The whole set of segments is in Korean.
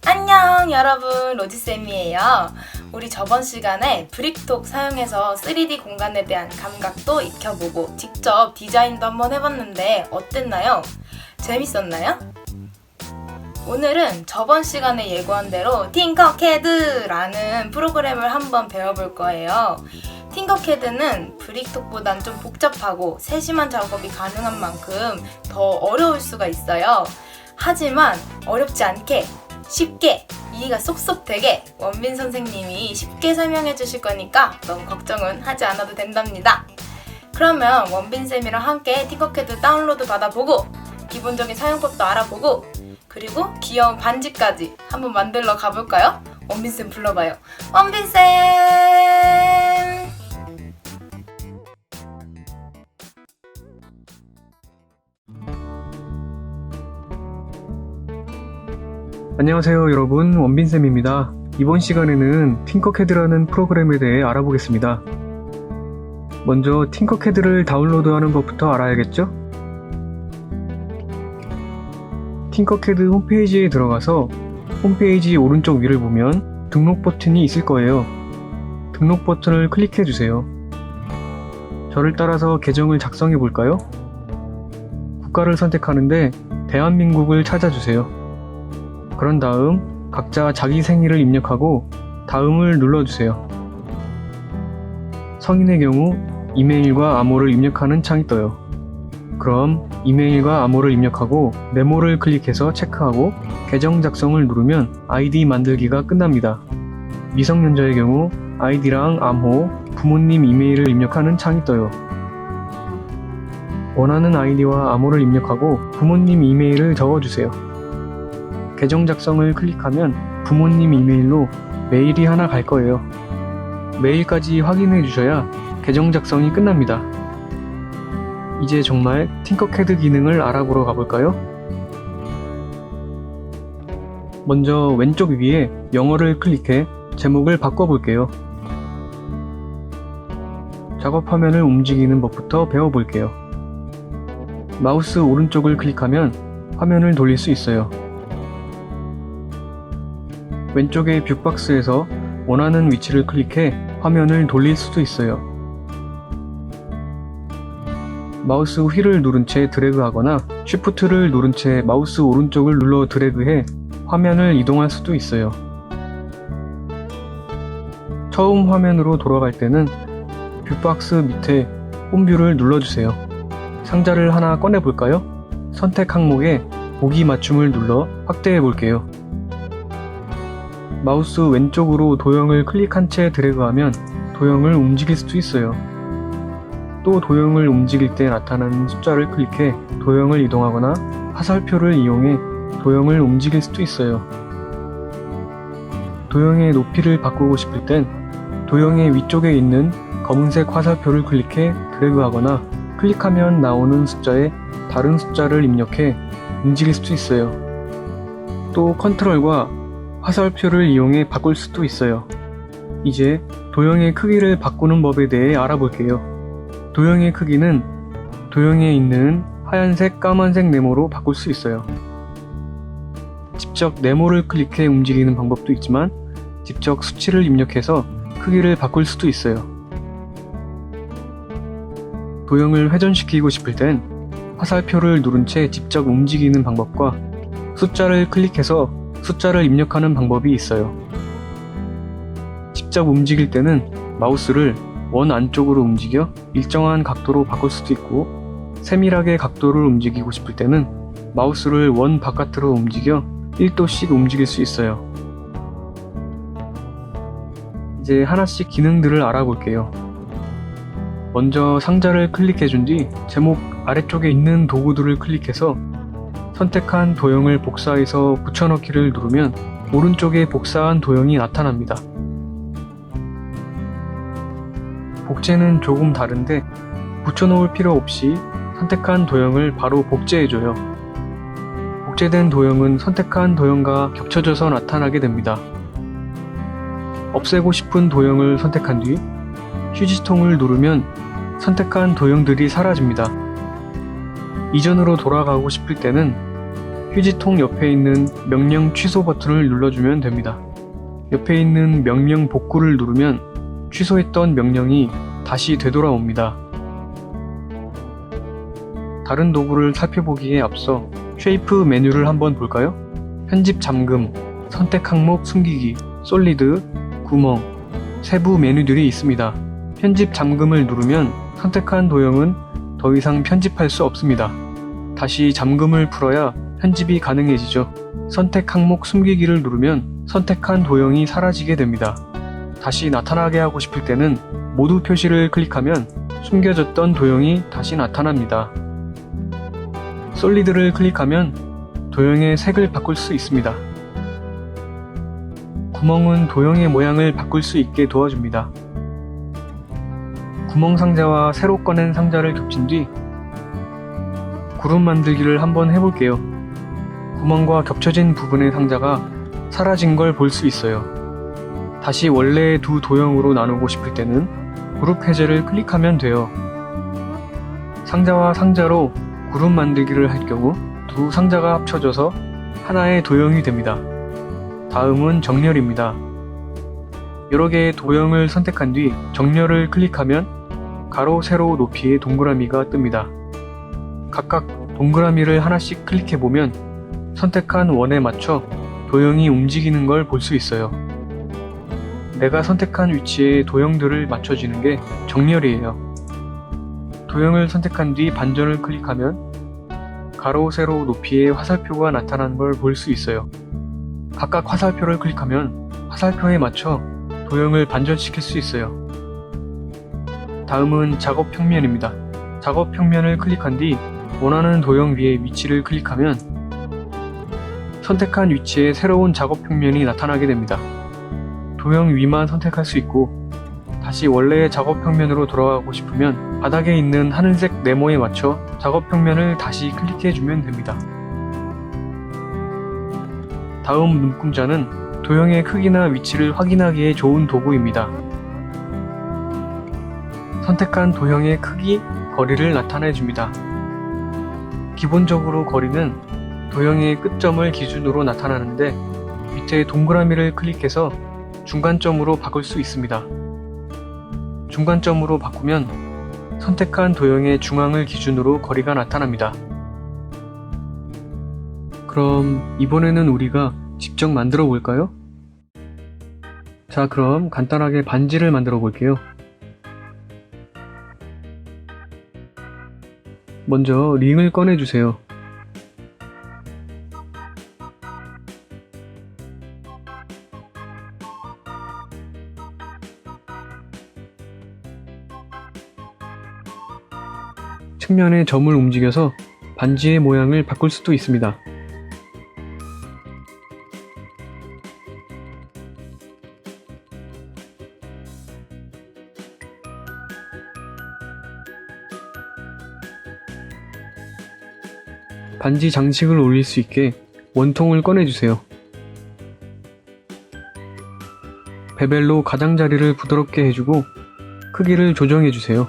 안녕 여러분, 로지쌤이에요. 우리 저번 시간에 브릭톡 사용해서 3D 공간에 대한 감각도 익혀보고 직접 디자인도 한번 해봤는데 어땠나요? 재밌었나요? 오늘은 저번 시간에 예고한 대로 팅커캐드라는 프로그램을 한번 배워볼 거예요. 팅커캐드는 브릭톡보단 좀 복잡하고 세심한 작업이 가능한 만큼 더 어려울 수가 있어요. 하지만 어렵지 않게 쉽게 이해가 쏙쏙 되게 원빈 선생님이 쉽게 설명해 주실 거니까 너무 걱정은 하지 않아도 된답니다. 그러면 원빈쌤이랑 함께 팅커캐드 다운로드 받아보고 기본적인 사용법도 알아보고 그리고 귀여운 반지까지 한번 만들러 가볼까요? 원빈쌤 불러봐요. 원빈쌤! 안녕하세요 여러분, 원빈쌤입니다. 이번 시간에는 팅커캐드라는 프로그램에 대해 알아보겠습니다. 먼저 팅커캐드를 다운로드하는 법부터 알아야겠죠? 팅커캐드 홈페이지에 들어가서 홈페이지 오른쪽 위를 보면 등록 버튼이 있을 거예요. 등록 버튼을 클릭해주세요. 저를 따라서 계정을 작성해 볼까요? 국가를 선택하는데 대한민국을 찾아주세요. 그런 다음 각자 자기 생일을 입력하고 다음을 눌러주세요. 성인의 경우 이메일과 암호를 입력하는 창이 떠요. 그럼 이메일과 암호를 입력하고 메모를 클릭해서 체크하고 계정 작성을 누르면 아이디 만들기가 끝납니다. 미성년자의 경우 아이디랑 암호, 부모님 이메일을 입력하는 창이 떠요. 원하는 아이디와 암호를 입력하고 부모님 이메일을 적어주세요. 계정 작성을 클릭하면 부모님 이메일로 메일이 하나 갈 거예요. 메일까지 확인해 주셔야 계정 작성이 끝납니다. 이제 정말 팅커캐드 기능을 알아보러 가볼까요? 먼저 왼쪽 위에 영어를 클릭해 제목을 바꿔볼게요. 작업 화면을 움직이는 법부터 배워볼게요. 마우스 오른쪽을 클릭하면 화면을 돌릴 수 있어요. 왼쪽의 뷰박스에서 원하는 위치를 클릭해 화면을 돌릴 수도 있어요. 마우스 휠을 누른 채 드래그하거나 쉬프트를 누른 채 마우스 오른쪽을 눌러 드래그해 화면을 이동할 수도 있어요. 처음 화면으로 돌아갈 때는 뷰박스 밑에 홈뷰를 눌러주세요. 상자를 하나 꺼내볼까요? 선택 항목에 보기 맞춤을 눌러 확대해 볼게요. 마우스 왼쪽으로 도형을 클릭한 채 드래그하면 도형을 움직일 수도 있어요. 또 도형을 움직일 때 나타나는 숫자를 클릭해 도형을 이동하거나 화살표를 이용해 도형을 움직일 수도 있어요. 도형의 높이를 바꾸고 싶을 땐 도형의 위쪽에 있는 검은색 화살표를 클릭해 드래그하거나 클릭하면 나오는 숫자에 다른 숫자를 입력해 움직일 수도 있어요. 또 컨트롤과 화살표를 이용해 바꿀 수도 있어요. 이제 도형의 크기를 바꾸는 법에 대해 알아볼게요. 도형의 크기는 도형에 있는 하얀색, 까만색 네모로 바꿀 수 있어요. 직접 네모를 클릭해 움직이는 방법도 있지만 직접 수치를 입력해서 크기를 바꿀 수도 있어요. 도형을 회전시키고 싶을 땐 화살표를 누른 채 직접 움직이는 방법과 숫자를 클릭해서 숫자를 입력하는 방법이 있어요. 직접 움직일 때는 마우스를 원 안쪽으로 움직여 일정한 각도로 바꿀 수도 있고 세밀하게 각도를 움직이고 싶을 때는 마우스를 원 바깥으로 움직여 1도씩 움직일 수 있어요. 이제 하나씩 기능들을 알아볼게요. 먼저 상자를 클릭해준 뒤 제목 아래쪽에 있는 도구들을 클릭해서 선택한 도형을 복사해서 붙여넣기를 누르면 오른쪽에 복사한 도형이 나타납니다. 복제는 조금 다른데 붙여놓을 필요 없이 선택한 도형을 바로 복제해줘요. 복제된 도형은 선택한 도형과 겹쳐져서 나타나게 됩니다. 없애고 싶은 도형을 선택한 뒤 휴지통을 누르면 선택한 도형들이 사라집니다. 이전으로 돌아가고 싶을 때는 휴지통 옆에 있는 명령 취소 버튼을 눌러주면 됩니다. 옆에 있는 명령 복구를 누르면 취소했던 명령이 다시 되돌아옵니다. 다른 도구를 살펴보기에 앞서 쉐이프 메뉴를 한번 볼까요? 편집 잠금, 선택 항목 숨기기, 솔리드, 구멍, 세부 메뉴들이 있습니다. 편집 잠금을 누르면 선택한 도형은 더 이상 편집할 수 없습니다. 다시 잠금을 풀어야 편집이 가능해지죠. 선택 항목 숨기기를 누르면 선택한 도형이 사라지게 됩니다. 다시 나타나게 하고 싶을 때는 모두 표시를 클릭하면 숨겨졌던 도형이 다시 나타납니다. 솔리드를 클릭하면 도형의 색을 바꿀 수 있습니다. 구멍은 도형의 모양을 바꿀 수 있게 도와줍니다. 구멍 상자와 새로 꺼낸 상자를 겹친 뒤 그룹 만들기를 한번 해볼게요. 구멍과 겹쳐진 부분의 상자가 사라진 걸 볼 수 있어요. 다시 원래의 두 도형으로 나누고 싶을 때는 그룹 해제를 클릭하면 돼요. 상자와 상자로 그룹 만들기를 할 경우 두 상자가 합쳐져서 하나의 도형이 됩니다. 다음은 정렬입니다. 여러 개의 도형을 선택한 뒤 정렬을 클릭하면 가로, 세로, 높이의 동그라미가 뜹니다. 각각 동그라미를 하나씩 클릭해보면 선택한 원에 맞춰 도형이 움직이는 걸 볼 수 있어요. 내가 선택한 위치에 도형들을 맞춰지는 게 정렬이에요. 도형을 선택한 뒤 반전을 클릭하면 가로, 세로, 높이의 화살표가 나타나는 걸 볼 수 있어요. 각각 화살표를 클릭하면 화살표에 맞춰 도형을 반전시킬 수 있어요. 다음은 작업 평면입니다. 작업 평면을 클릭한 뒤 원하는 도형 위에 위치를 클릭하면 선택한 위치에 새로운 작업 평면이 나타나게 됩니다. 도형 위만 선택할 수 있고 다시 원래의 작업 평면으로 돌아가고 싶으면 바닥에 있는 하늘색 네모에 맞춰 작업 평면을 다시 클릭해주면 됩니다. 다음 눈금자는 도형의 크기나 위치를 확인하기에 좋은 도구입니다. 선택한 도형의 크기, 거리를 나타내줍니다. 기본적으로 거리는 도형의 끝점을 기준으로 나타나는데 밑에 동그라미를 클릭해서 중간점으로 바꿀 수 있습니다. 중간점으로 바꾸면 선택한 도형의 중앙을 기준으로 거리가 나타납니다. 그럼 이번에는 우리가 직접 만들어 볼까요? 자, 그럼 간단하게 반지를 만들어 볼게요. 먼저 링을 꺼내 주세요. 측면의 점을 움직여서 반지의 모양을 바꿀 수도 있습니다. 반지 장식을 올릴 수 있게 원통을 꺼내주세요. 베벨로 가장자리를 부드럽게 해주고 크기를 조정해주세요.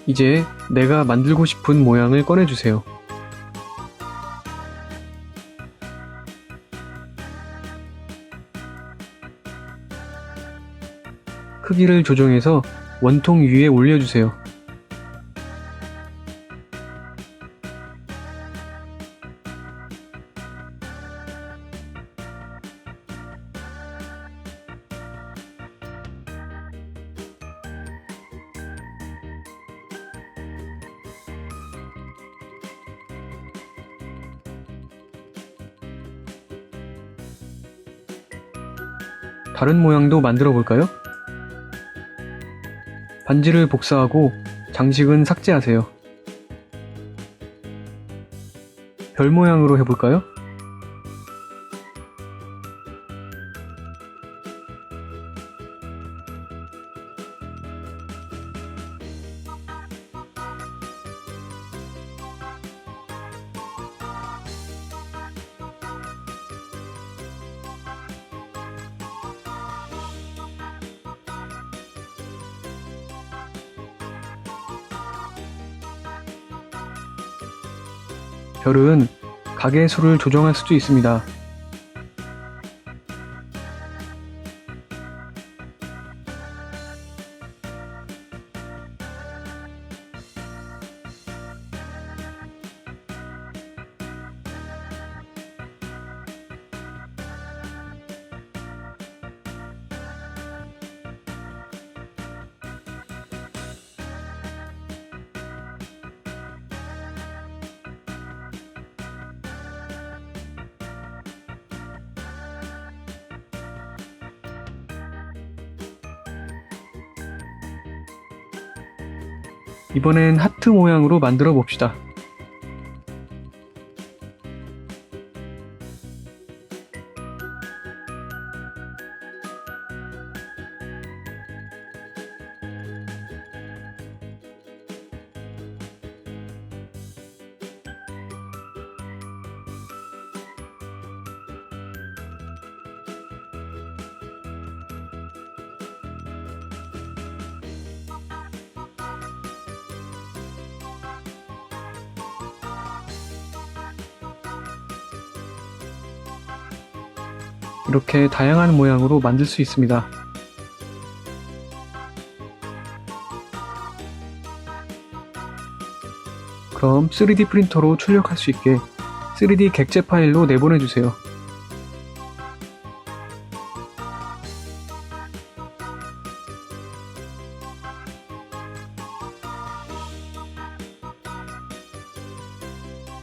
이제 내가 만들고 싶은 모양을 꺼내주세요. 크기를 조정해서 원통 위에 올려주세요. 다른 모양도 만들어 볼까요? 반지를 복사하고 장식은 삭제하세요. 별 모양으로 해볼까요? 별은 가게의 수를 조정할 수도 있습니다. 이번엔 하트 모양으로 만들어 봅시다. 이렇게 다양한 모양으로 만들 수 있습니다. 그럼 3D 프린터로 출력할 수 있게 3D 객체 파일로 내보내주세요.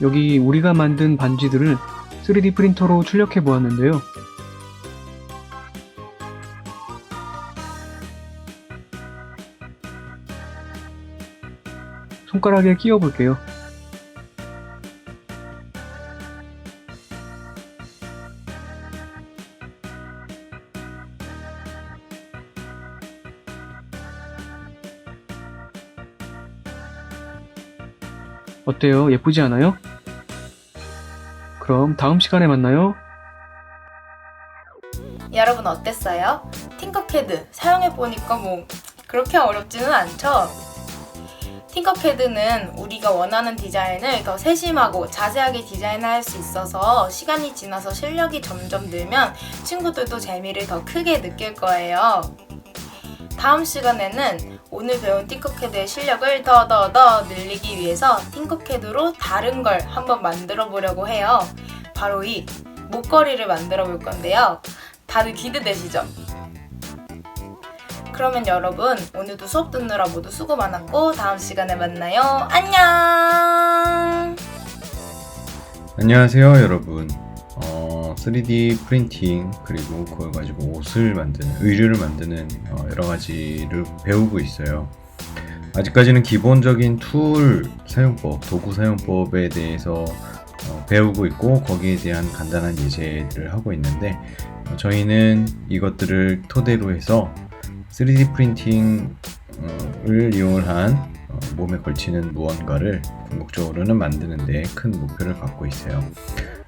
여기 우리가 만든 반지들을 3D 프린터로 출력해 보았는데요. 손가락에 끼워 볼게요. 어때요? 예쁘지 않아요? 그럼 다음 시간에 만나요. 여러분 어땠어요? 팅커캐드 사용해보니까 뭐 그렇게 어렵지는 않죠? 팅커캐드는 우리가 원하는 디자인을 더 세심하고 자세하게 디자인할 수 있어서 시간이 지나서 실력이 점점 늘면 친구들도 재미를 더 크게 느낄 거예요. 다음 시간에는 오늘 배운 팅커캐드의 실력을 더 늘리기 위해서 팅커캐드로 다른 걸 한번 만들어 보려고 해요. 바로 이 목걸이를 만들어 볼 건데요. 다들 기대되시죠? 그러면 여러분 오늘도 수업 듣느라 모두 수고 많았고 다음 시간에 만나요. 안녕. 안녕하세요 여러분. 3D 프린팅 그리고 그걸 가지고 옷을 만드는, 의류를 만드는 여러 가지를 배우고 있어요. 아직까지는 기본적인 툴 사용법, 도구 사용법에 대해서 배우고 있고 거기에 대한 간단한 예제를 하고 있는데 저희는 이것들을 토대로 해서 3D 프린팅을 이용을 한 몸에 걸치는 무언가를 궁극적으로는 만드는 데 큰 목표를 갖고 있어요.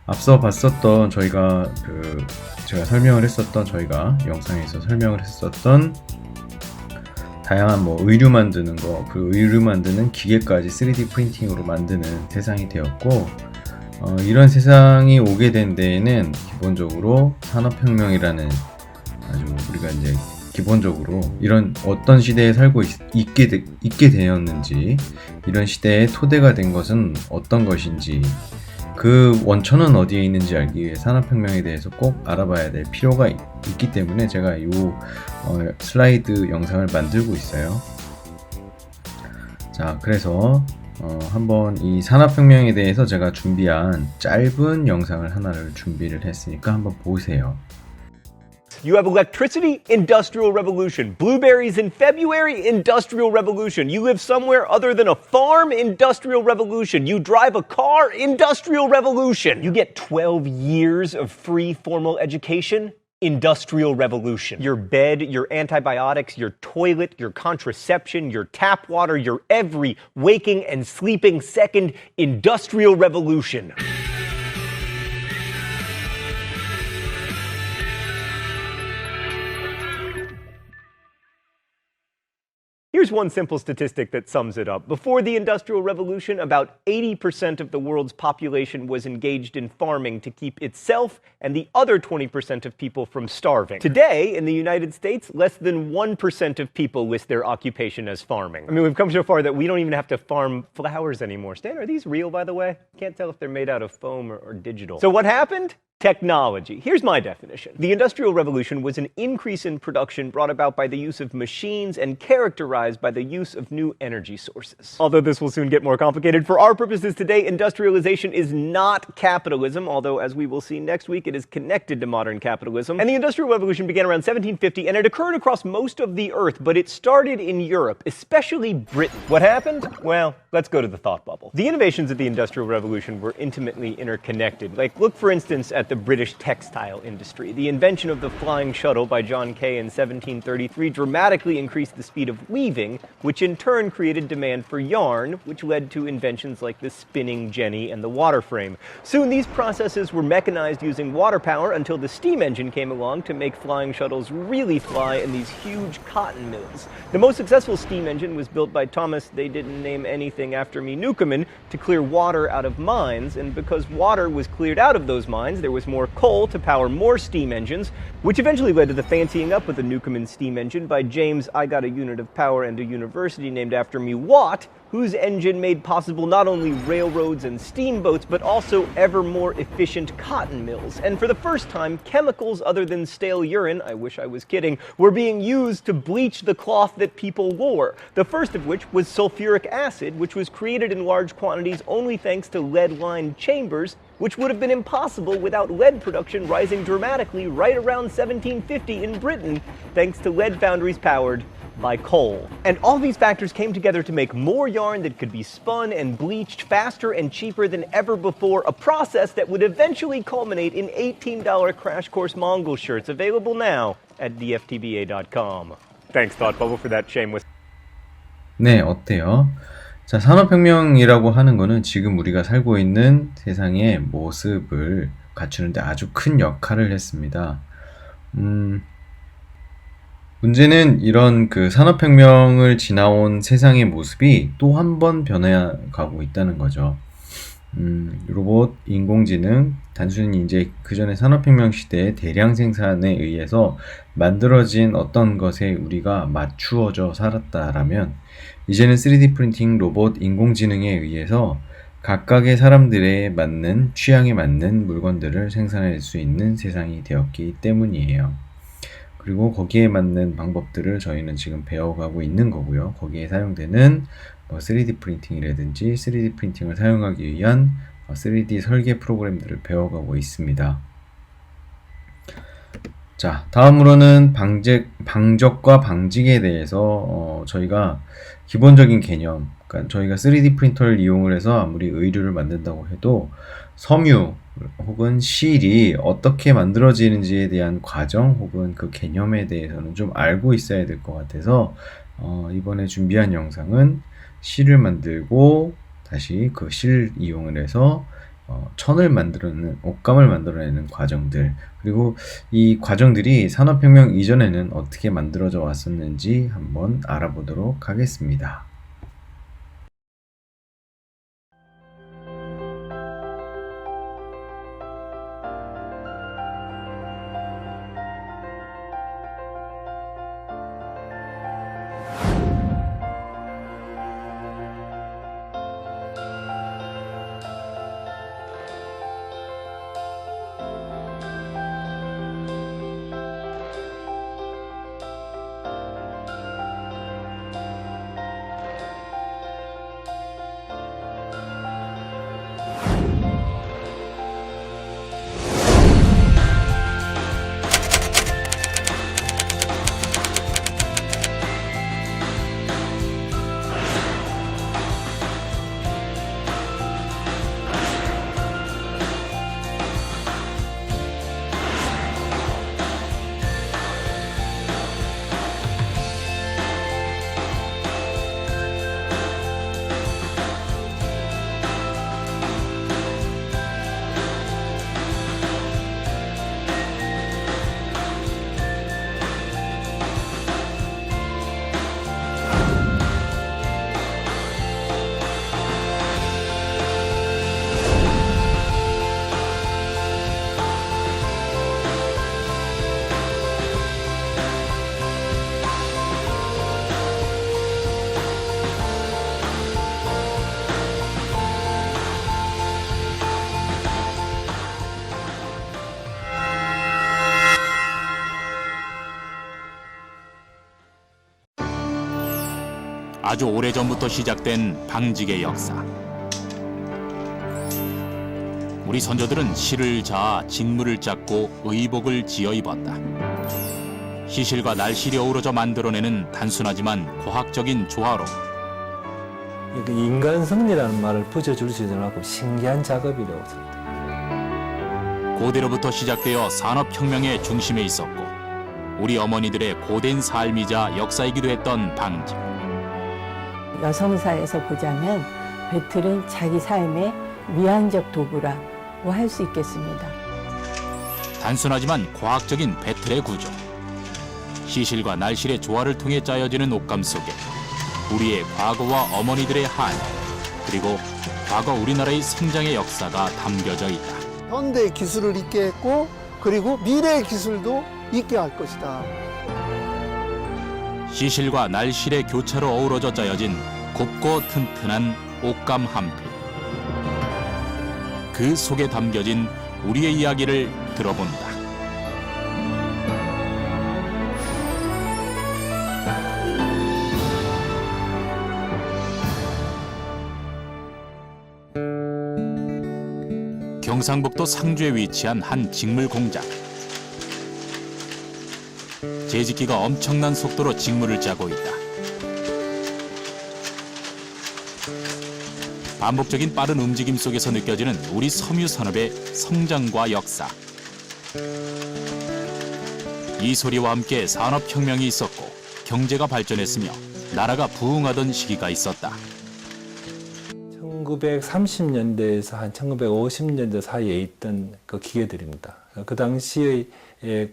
앞서 봤었던 저희가 저희가 영상에서 설명을 했었던 다양한 의류 만드는 거, 그 의류 만드는 기계까지 3D 프린팅으로 만드는 세상이 되었고 이런 세상이 오게 된 데에는 기본적으로 산업혁명이라는 아주 우리가 이제 기본적으로 이런 어떤 시대에 살고 있게 되었는지, 이런 시대의 토대가 된 것은 어떤 것인지, 그 원천은 어디에 있는지 알기 위해 산업혁명에 대해서 꼭 알아봐야 될 필요가 있기 때문에 제가 이 슬라이드 영상을 만들고 있어요. 자, 그래서 한번 이 산업혁명에 대해서 제가 준비한 짧은 영상을 하나를 준비를 했으니까 한번 보세요. You have electricity, industrial revolution. Blueberries in February, industrial revolution. You live somewhere other than a farm, industrial revolution. You drive a car, industrial revolution. You get 12 years of free formal education, industrial revolution. Your bed, your antibiotics, your toilet, your contraception, your tap water, your every waking and sleeping second, industrial revolution. Here's one simple statistic that sums it up. Before the Industrial Revolution, about 80% of the world's population was engaged in farming to keep itself and the other 20% of people from starving. Today, in the United States, less than 1% of people list their occupation as farming. I mean, we've come so far that we don't even have to farm flowers anymore. Stan, are these real, by the way? Can't tell if they're made out of foam or digital. So what happened? Technology. Here's my definition. The Industrial Revolution was an increase in production brought about by the use of machines and characterized by the use of new energy sources. Although this will soon get more complicated, for our purposes today, industrialization is not capitalism, although as we will see next week, it is connected to modern capitalism. And the Industrial Revolution began around 1750, and it occurred across most of the earth, but it started in Europe, especially Britain. What happened? Well, let's go to the thought bubble. The innovations of the Industrial Revolution were intimately interconnected. Like, look for instance at the British textile industry. The invention of the flying shuttle by John Kay in 1733 dramatically increased the speed of weaving, which in turn created demand for yarn, which led to inventions like the spinning jenny and the water frame. Soon these processes were mechanized using water power until the steam engine came along to make flying shuttles really fly in these huge cotton mills. The most successful steam engine was built by Thomas, they didn't name anything after me, Newcomen, to clear water out of mines, and because water was cleared out of those mines, there was more coal to power more steam engines, which eventually led to the fancying up of the Newcomen steam engine by James I got a unit of power and a university named after me Watt, whose engine made possible not only railroads and steamboats, but also ever more efficient cotton mills. And for the first time, chemicals other than stale urine, I wish I was kidding, were being used to bleach the cloth that people wore. The first of which was sulfuric acid, which was created in large quantities only thanks to lead-lined chambers, which would have been impossible without lead production rising dramatically right around 1750 in Britain, thanks to lead foundries powered by coal. And all these factors came together to make more yarn that could be spun and bleached faster and cheaper than ever before, a process that would eventually culminate in $18 Crash Course Mongol shirts, available now at dftba.com. Thanks, Thought Bubble, for that shameless. 네, 어때요? 자, 산업혁명이라고 하는 거는 지금 우리가 살고 있는 세상의 모습을 갖추는데 아주 큰 역할을 했습니다. 문제는 이런 그 산업혁명을 지나온 세상의 모습이 또 한 번 변해가고 있다는 거죠. 로봇, 인공지능, 단순히 이제 그전에 산업혁명 시대의 대량 생산에 의해서 만들어진 어떤 것에 우리가 맞추어져 살았다라면 이제는 3D 프린팅, 로봇, 인공지능에 의해서 각각의 사람들의 맞는, 취향에 맞는 물건들을 생산할 수 있는 세상이 되었기 때문이에요. 그리고 거기에 맞는 방법들을 저희는 지금 배워가고 있는 거고요. 거기에 사용되는 3D 프린팅이라든지 3D 프린팅을 사용하기 위한 3D 설계 프로그램들을 배워가고 있습니다. 자, 다음으로는 방적과 방직에 대해서 저희가 기본적인 개념, 그러니까 저희가 3D 프린터를 이용을 해서 아무리 의류를 만든다고 해도 섬유 혹은 실이 어떻게 만들어지는지에 대한 과정 혹은 그 개념에 대해서는 좀 알고 있어야 될 것 같아서 이번에 준비한 영상은 실을 만들고 다시 그 실 이용을 해서 천을 만들어내는, 옷감을 만들어내는 과정들, 그리고 이 과정들이 산업혁명 이전에는 어떻게 만들어져 왔었는지 한번 알아보도록 하겠습니다. 아주 오래전부터 시작된 방직의 역사. 우리 선조들은 실을 자아 직물을 짰고 의복을 지어 입었다. 시실과 날실이 어우러져 만들어내는 단순하지만 과학적인 조화로 인간성리라는 말을 붙여줄 수 있는 만큼 신기한 작업이라고 생각합니다. 고대로부터 시작되어 산업혁명의 중심에 있었고 우리 어머니들의 고된 삶이자 역사이기도 했던 방직. 여성사에서 보자면 배틀은 자기 삶의 위안적 도구라고 할 수 있겠습니다. 단순하지만 과학적인 배틀의 구조. 시실과 날실의 조화를 통해 짜여지는 옷감 속에 우리의 과거와 어머니들의 한, 그리고 과거 우리나라의 성장의 역사가 담겨져 있다. 현대 기술을 있게 했고 그리고 미래의 기술도 있게 할 것이다. 시실과 날실의 교차로 어우러져 짜여진 곱고 튼튼한 옷감 한 핏. 그 속에 담겨진 우리의 이야기를 들어본다. 경상북도 상주에 위치한 한 직물 공장. 재직기가 엄청난 속도로 직물을 짜고 있다. 반복적인 빠른 움직임 속에서 느껴지는 우리 섬유 산업의 성장과 역사. 이 소리와 함께 산업혁명이 있었고 경제가 발전했으며 나라가 부흥하던 시기가 있었다. 1930년대에서 한 1950년대 사이에 있던 그 기계들입니다. 그 당시의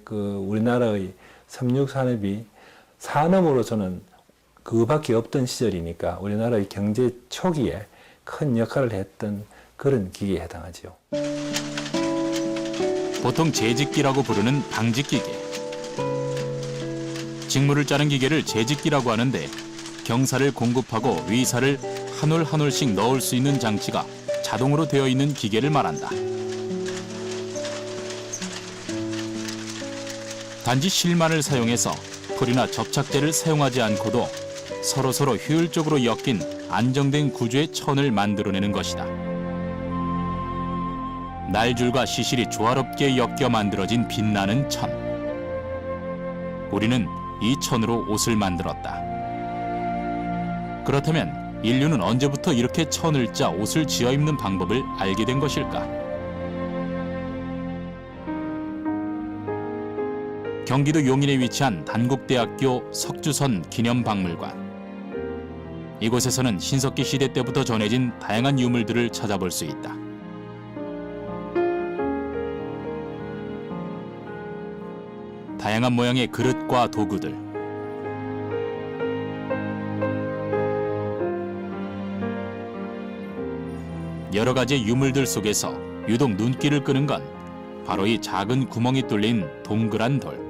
그 우리나라의 섬유 산업이 산업으로서는 그밖에 없던 시절이니까 우리나라의 경제 초기에 큰 역할을 했던 그런 기계에 해당하죠. 보통 재직기라고 부르는 방직기계. 직물을 짜는 기계를 재직기라고 하는데 경사를 공급하고 위사를 한 올 한 올씩 넣을 수 있는 장치가 자동으로 되어 있는 기계를 말한다. 단지 실만을 사용해서 풀이나 접착제를 사용하지 않고도 서로서로 효율적으로 엮인 안정된 구조의 천을 만들어내는 것이다. 날줄과 시실이 조화롭게 엮여 만들어진 빛나는 천. 우리는 이 천으로 옷을 만들었다. 그렇다면 인류는 언제부터 이렇게 천을 짜 옷을 지어 입는 방법을 알게 된 것일까? 경기도 용인에 위치한 단국대학교 석주선 기념박물관. 이곳에서는 신석기 시대 때부터 전해진 다양한 유물들을 찾아볼 수 있다. 다양한 모양의 그릇과 도구들, 여러 가지의 유물들 속에서 유독 눈길을 끄는 건 바로 이 작은 구멍이 뚫린 동그란 돌.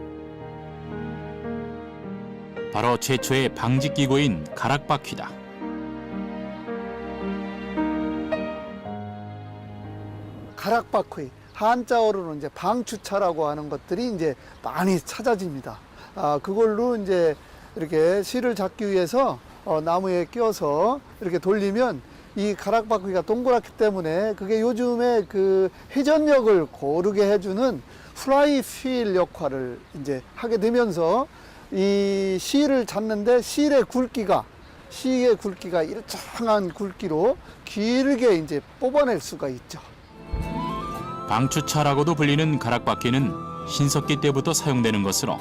바로 최초의 방직기구인 가락바퀴다. 가락바퀴, 한자어로는 이제 방추차라고 하는 것들이 이제 많이 찾아집니다. 그걸로 이제 이렇게 실을 잡기 위해서 나무에 껴서 이렇게 돌리면 이 가락바퀴가 동그랗기 때문에 그게 요즘에 그 회전력을 고르게 해주는 플라이휠 역할을 이제 하게 되면서 이 실을 잡는데 실의 굵기가 일정한 굵기로 길게 이제 뽑아낼 수가 있죠. 방추차라고도 불리는 가락바퀴는 신석기 때부터 사용되는 것으로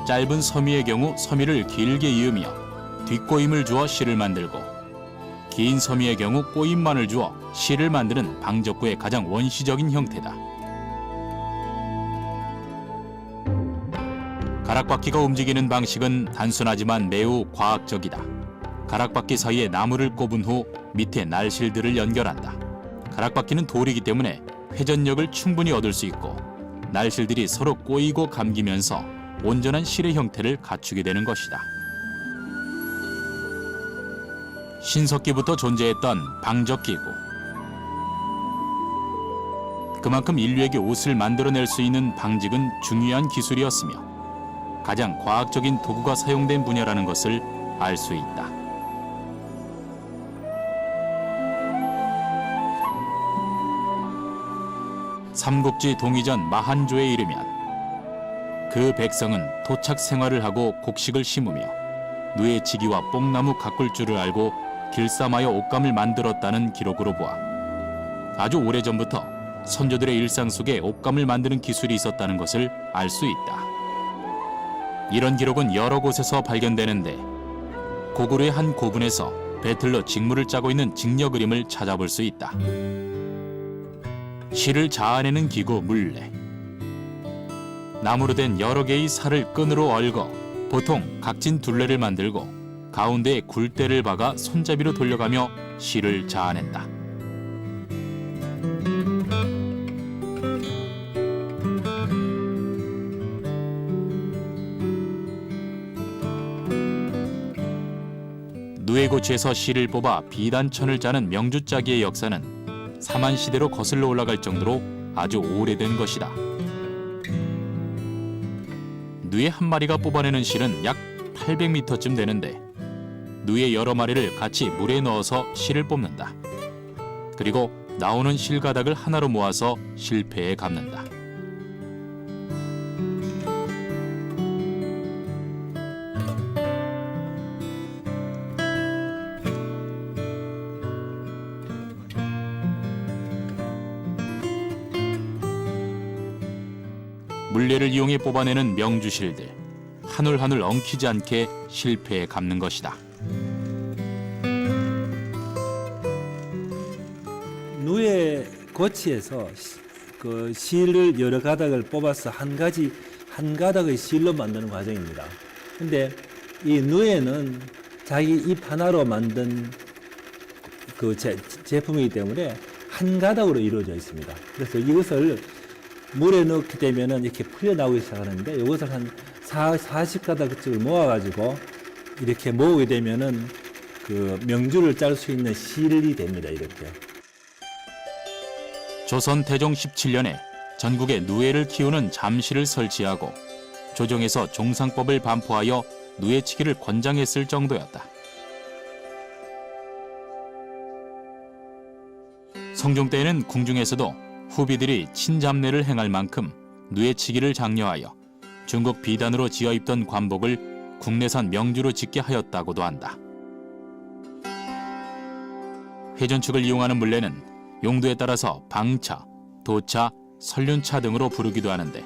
짧은 서미의 경우 서미를 길게 이으며 뒷꼬임을 주어 실을 만들고 긴 서미의 경우 꼬임만을 주어 실을 만드는 방적구의 가장 원시적인 형태다. 가락바퀴가 움직이는 방식은 단순하지만 매우 과학적이다. 가락바퀴 사이에 나무를 꼽은 후 밑에 날실들을 연결한다. 가락바퀴는 돌이기 때문에 회전력을 충분히 얻을 수 있고 날실들이 서로 꼬이고 감기면서 온전한 실의 형태를 갖추게 되는 것이다. 신석기부터 존재했던 방적기구. 그만큼 인류에게 옷을 만들어낼 수 있는 방직은 중요한 기술이었으며 가장 과학적인 도구가 사용된 분야라는 것을 알 수 있다. 삼국지 동이전 마한조에 이르면 그 백성은 토착 생활을 하고 곡식을 심으며 누에치기와 뽕나무 가꿀 줄을 알고 길쌈하여 옷감을 만들었다는 기록으로 보아 아주 오래전부터 선조들의 일상 속에 옷감을 만드는 기술이 있었다는 것을 알 수 있다. 이런 기록은 여러 곳에서 발견되는데 고구려의 한 고분에서 배틀로 직무를 짜고 있는 직녀 그림을 찾아볼 수 있다. 실을 자아내는 기구 물레. 나무로 된 여러 개의 살을 끈으로 얽어 보통 각진 둘레를 만들고 가운데에 굴대를 박아 손잡이로 돌려가며 실을 자아낸다. 누에고치에서 실을 뽑아 비단천을 짜는 명주짜기의 역사는 사만시대로 거슬러 올라갈 정도로 아주 오래된 것이다. 누에 한 마리가 뽑아내는 실은 약 800m쯤 되는데 누에 여러 마리를 같이 물에 넣어서 실을 뽑는다. 그리고 나오는 실가닥을 하나로 모아서 실패에 감는다. 물레를 이용해 뽑아내는 명주실들, 한 올 한 올 엉키지 않게 실패에 감는 것이다. 누에 고치에서 그 실을 여러 가닥을 뽑아서 한 가닥의 실로 만드는 과정입니다. 근데 이 누에는 자기 잎 하나로 만든 그 제품이기 때문에 한 가닥으로 이루어져 있습니다. 그래서 이것을 물에 넣게 되면은 이렇게 풀려나오기 시작하는데 이것을 한 40가닥을 모아가지고 이렇게 모으게 되면은 그 명주를 짤 수 있는 실이 됩니다. 이렇게. 조선 태종 17년에 전국에 누에를 키우는 잠실을 설치하고 조정에서 종상법을 반포하여 누에치기를 권장했을 정도였다. 성종 때에는 궁중에서도 후비들이 친잡례를 행할 만큼 누에치기를 장려하여 중국 비단으로 지어 입던 관복을 국내산 명주로 짓게 하였다고도 한다. 회전축을 이용하는 물레는 용도에 따라서 방차, 도차, 설륜차 등으로 부르기도 하는데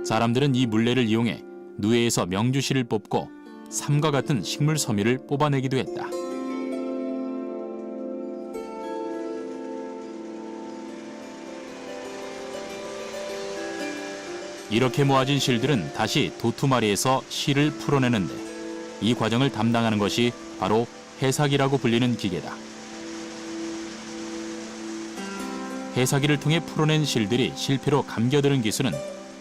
사람들은 이 물레를 이용해 누에에서 명주실을 뽑고 삼과 같은 식물 섬유를 뽑아내기도 했다. 이렇게 모아진 실들은 다시 도투마리에서 실을 풀어내는데 이 과정을 담당하는 것이 바로 해사기라고 불리는 기계다. 해사기를 통해 풀어낸 실들이 실패로 감겨드는 기술은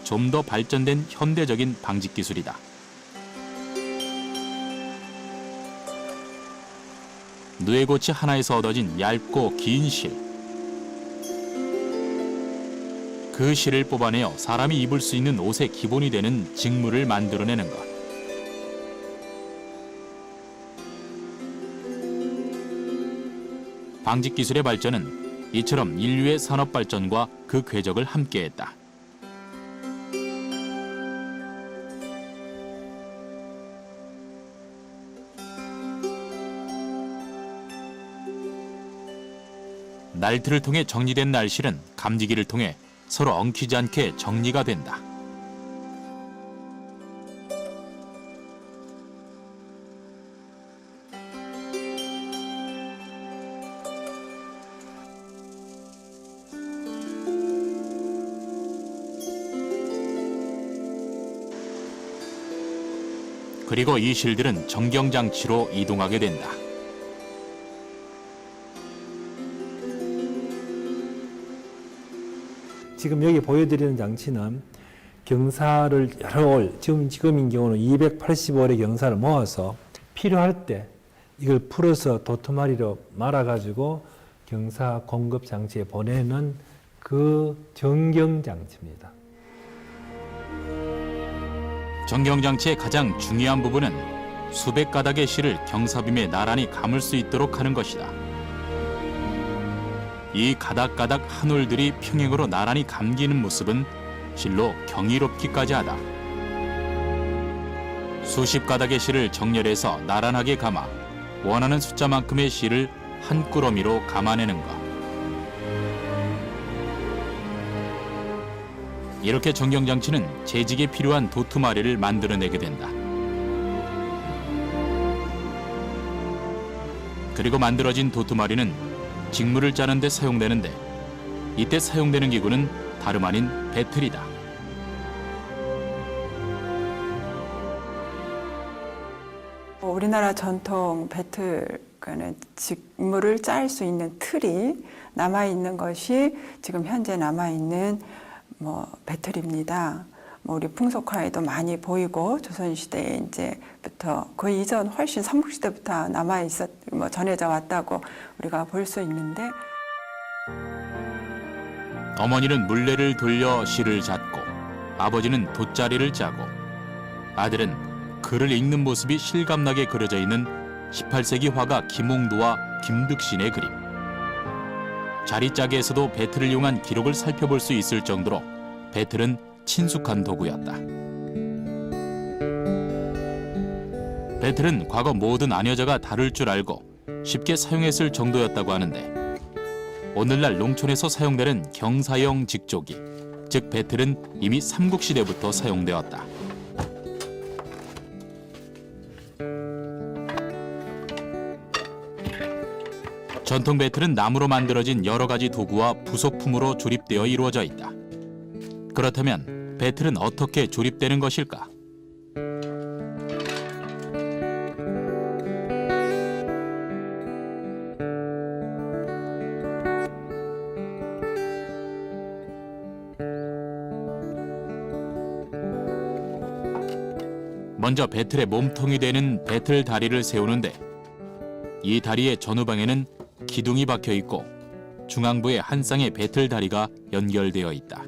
좀 더 발전된 현대적인 방직 기술이다. 누에고치 하나에서 얻어진 얇고 긴 실. 그 실을 뽑아내어 사람이 입을 수 있는 옷의 기본이 되는 직물을 만들어내는 것. 방직 기술의 발전은 이처럼 인류의 산업 발전과 그 궤적을 함께했다. 날틀을 통해 정리된 날실은 감지기를 통해 서로 엉키지 않게 정리가 된다. 그리고 이 실들은 정경장치로 이동하게 된다. 지금 여기 보여드리는 장치는 경사를 여러 올, 지금인 경우는 280올의 경사를 모아서 필요할 때 이걸 풀어서 도토마리로 말아가지고 경사 공급 장치에 보내는 그 정경장치입니다. 정경장치의 가장 중요한 부분은 수백 가닥의 실을 경사빔에 나란히 감을 수 있도록 하는 것이다. 이 가닥가닥 한 올들이 평행으로 나란히 감기는 모습은 실로 경이롭기까지 하다. 수십 가닥의 실을 정렬해서 나란하게 감아 원하는 숫자만큼의 실을 한 꾸러미로 감아내는 것. 이렇게 정경장치는 재직에 필요한 도투마리를 만들어내게 된다. 그리고 만들어진 도투마리는 직물을 짜는 데 사용되는데 이때 사용되는 기구는 다름 아닌 배틀이다. 우리나라 전통 배틀, 그는 직물을 짤 수 있는 틀이 남아있는 것이 지금 현재 남아있는 배틀입니다. 우리 풍속화에도 많이 보이고 조선시대에 이제부터 그 이전 훨씬 삼국시대부터 전해져 왔다고 우리가 볼 수 있는데, 어머니는 물레를 돌려 실을 잣고 아버지는 돗자리를 짜고 아들은 글을 읽는 모습이 실감나게 그려져 있는 18세기 화가 김홍도와 김득신의 그림. 자리짜기에서도 배틀을 이용한 기록을 살펴볼 수 있을 정도로 배틀은 친숙한 도구였다. 배틀은 과거 모든 아녀자가 다룰 줄 알고 쉽게 사용했을 정도였다고 하는데 오늘날 농촌에서 사용되는 경사형 직조기, 즉 배틀은 이미 삼국시대부터 사용되었다. 전통 배틀은 나무로 만들어진 여러 가지 도구와 부속품으로 조립되어 이루어져 있다. 그렇다면 배틀은 어떻게 조립되는 것일까? 먼저 배틀의 몸통이 되는 배틀 다리를 세우는데 이 다리의 전후방에는 기둥이 박혀 있고 중앙부에 한 쌍의 배틀 다리가 연결되어 있다.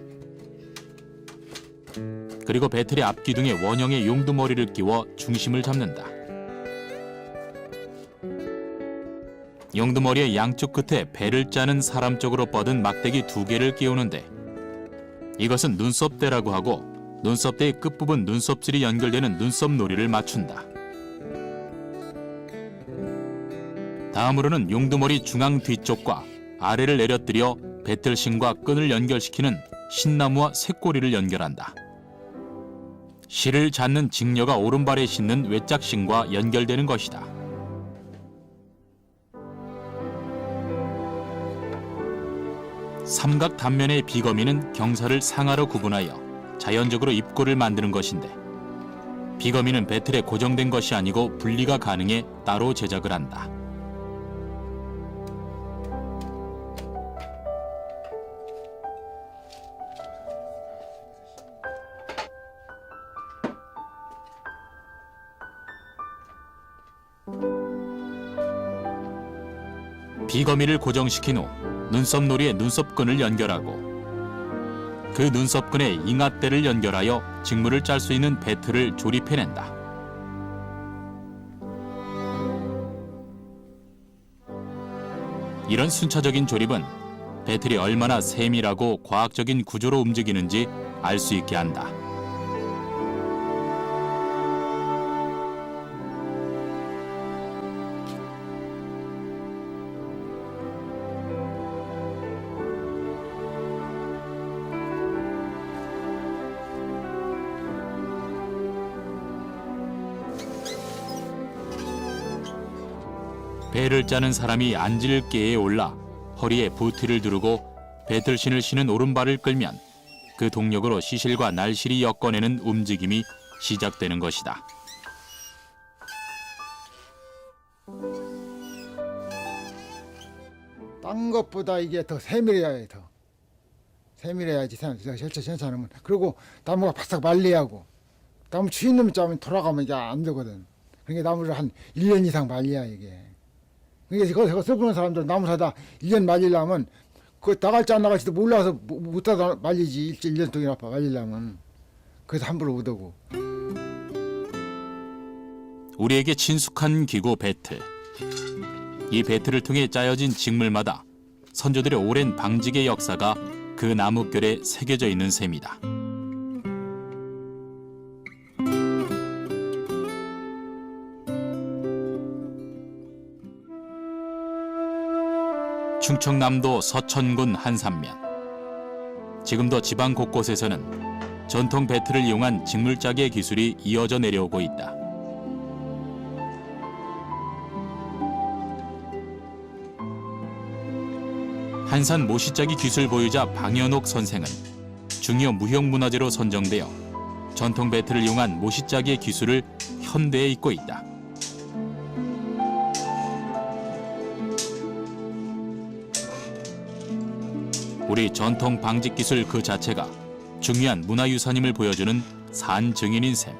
그리고 배틀의 앞기둥에 원형의 용두머리를 끼워 중심을 잡는다. 용두머리의 양쪽 끝에 배를 짜는 사람 쪽으로 뻗은 막대기 2개를 끼우는데 이것은 눈썹대라고 하고 눈썹대의 끝부분 눈썹질이 연결되는 눈썹놀이를 맞춘다. 다음으로는 용두머리 중앙 뒤쪽과 아래를 내려뜨려 배틀신과 끈을 연결시키는 신나무와 새꼬리를 연결한다. 실을 잡는 직녀가 오른발에 신는 외짝신과 연결되는 것이다. 삼각 단면의 비거미는 경사를 상하로 구분하여 자연적으로 입고를 만드는 것인데 비거미는 배틀에 고정된 것이 아니고 분리가 가능해 따로 제작을 한다. 비거미를 고정시킨 후 눈썹놀이에 눈썹끈을 연결하고 그 눈썹끈에 잉앗대를 연결하여 직물을 짤 수 있는 배틀을 조립해낸다. 이런 순차적인 조립은 배틀이 얼마나 세밀하고 과학적인 구조로 움직이는지 알 수 있게 한다. 배를 짜는 사람이 앉을 계에 올라 허리에 부티를 두르고 배틀신을 신은 오른발을 끌면 그 동력으로 시실과 날실이 엮어내는 움직임이 시작되는 것이다. 딴 것보다 이게 더 세밀해야 해. 더 세밀해야지 괜찮으면. 그리고 나무가 바싹 말려야 하고 나무 추인 놈 짜면 돌아가면 이게 안 되거든. 그러니까 나무를 한 1년 이상 말려야 이게. 그러니까 그거 써보는 사람들 나무 사다 1년 말리려면 그거 나갈지 안 나갈지도 몰라서 못 사다 말리지. 1년 동안 말리려면. 그래서 함부로 못하고. 우리에게 친숙한 기구 배틀. 이 배틀을 통해 짜여진 직물마다 선조들의 오랜 방직의 역사가 그 나뭇결에 새겨져 있는 셈이다. 충청남도 서천군 한산면. 지금도 지방 곳곳에서는 전통 배틀을 이용한 직물짜기의 기술이 이어져 내려오고 있다. 한산 모시짜기 기술 보유자 방현옥 선생은 중요 무형문화재로 선정되어 전통 배틀을 이용한 모시짜기의 기술을 현대에 잇고 있다. 우리 전통 방직 기술 그 자체가 중요한 문화유산임을 보여주는 산 증인인 셈.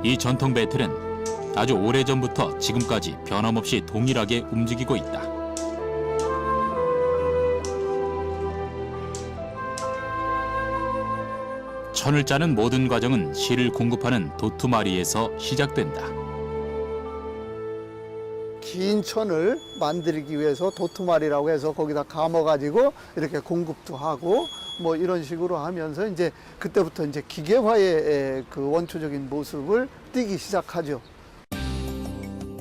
이 전통 배틀은 아주 오래전부터 지금까지 변함없이 동일하게 움직이고 있다. 천을 짜는 모든 과정은 실을 공급하는 도투마리에서 시작된다. 긴 천을 만들기 위해서 도투말이라고 해서 거기다 감아가지고 이렇게 공급도 하고 뭐 이런 식으로 하면서 이제 그때부터 이제 기계화의 그 원초적인 모습을 띠기 시작하죠.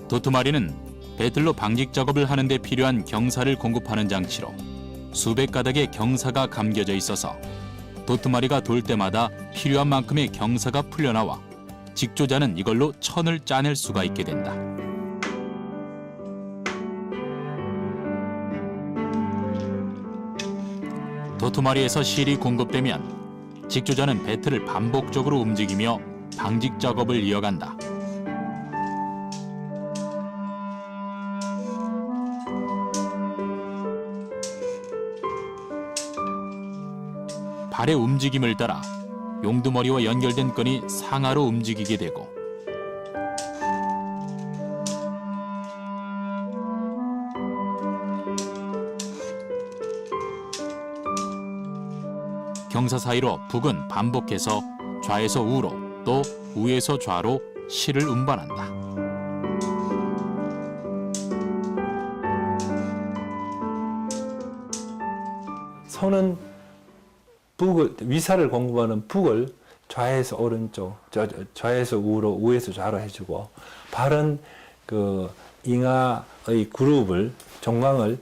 도투마리는 배틀로 방직 작업을 하는 데 필요한 경사를 공급하는 장치로 수백 가닥의 경사가 감겨져 있어서 도투마리가 돌 때마다 필요한 만큼의 경사가 풀려나와 직조자는 이걸로 천을 짜낼 수가 있게 된다. 도투마리에서 실이 공급되면 직조자는 배틀을 반복적으로 움직이며 방직 작업을 이어간다. 발의 움직임을 따라 용두머리와 연결된 끈이 상하로 움직이게 되고 경사 사이로 북은 반복해서 좌에서 우로 또 우에서 좌로 실을 운반한다. 손은 북을 위사를 공급하는 북을 좌에서 오른쪽, 좌에서 우로, 우에서 좌로 해주고 발은 그 잉하의 그룹을 종강을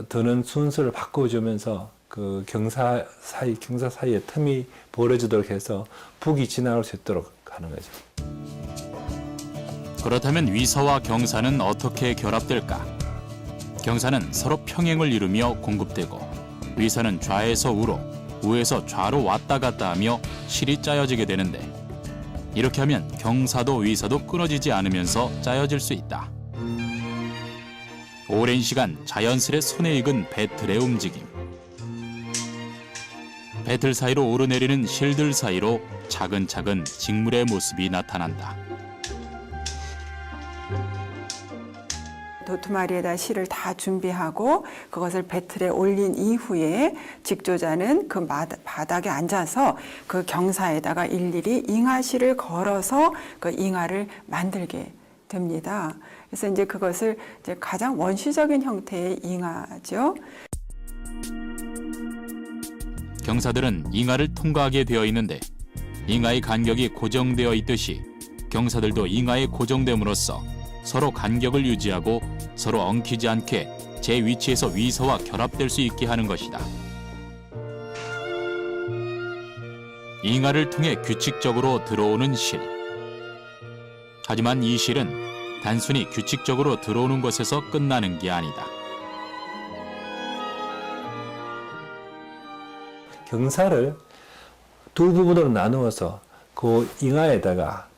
드는 순서를 바꿔주면서 그 경사 사이에 틈이 벌어지도록 해서 북이 지나갈 수 있도록 하는 거죠. 그렇다면 위사와 경사는 어떻게 결합될까? 경사는 서로 평행을 이루며 공급되고 위사는 좌에서 우로, 우에서 좌로 왔다 갔다 하며 실이 짜여지게 되는데 이렇게 하면 경사도 위사도 끊어지지 않으면서 짜여질 수 있다. 오랜 시간 자연스레 손에 익은 배틀의 움직임. 배틀 사이로 오르내리는 실들 사이로 차근차근 직물의 모습이 나타난다. 도투마리에다 실을 다 준비하고 그것을 배틀에 올린 이후에 직조자는 그 바닥에 앉아서 그 경사에다가 일일이 잉하실을 걸어서 그 잉하를 만들게 됩니다. 그래서 이제 그것을 이제 가장 원시적인 형태의 잉하죠. 경사들은 잉하를 통과하게 되어 있는데 잉하의 간격이 고정되어 있듯이 경사들도 잉하에 고정됨으로써 서로 간격을 유지하고 서로 엉키지 않게 제 위치에서 위사와 결합될 수 있게 하는 것이다. 잉하를 통해 규칙적으로 들어오는 실. 하지만 이 실은 단순히 규칙적으로 들어오는 것에서 끝나는 게 아니다. 경사를 두 부분으로 나누어서 그 잉하에다가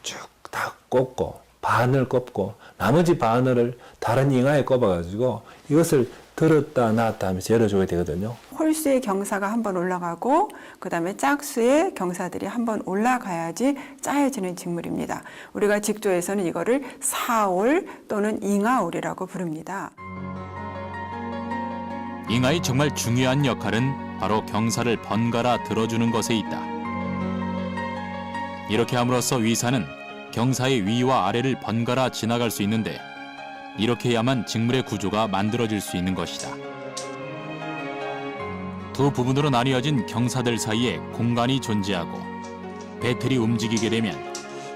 쭉 다 꽂고 바늘을 꼽고 나머지 바늘을 다른 잉하에 꼽아가지고 이것을 들었다 놨다 하면서 열어줘야 되거든요. 홀수의 경사가 한번 올라가고 그 다음에 짝수의 경사들이 한번 올라가야지 짜여지는 직물입니다. 우리가 직조에서는 이거를 사올 또는 잉하올이라고 부릅니다. 잉하의 정말 중요한 역할은 바로 경사를 번갈아 들어주는 것에 있다. 이렇게 함으로써 위사는 경사의 위와 아래를 번갈아 지나갈 수 있는데 이렇게 해야만 직물의 구조가 만들어질 수 있는 것이다. 두 부분으로 나뉘어진 경사들 사이에 공간이 존재하고 배틀이 움직이게 되면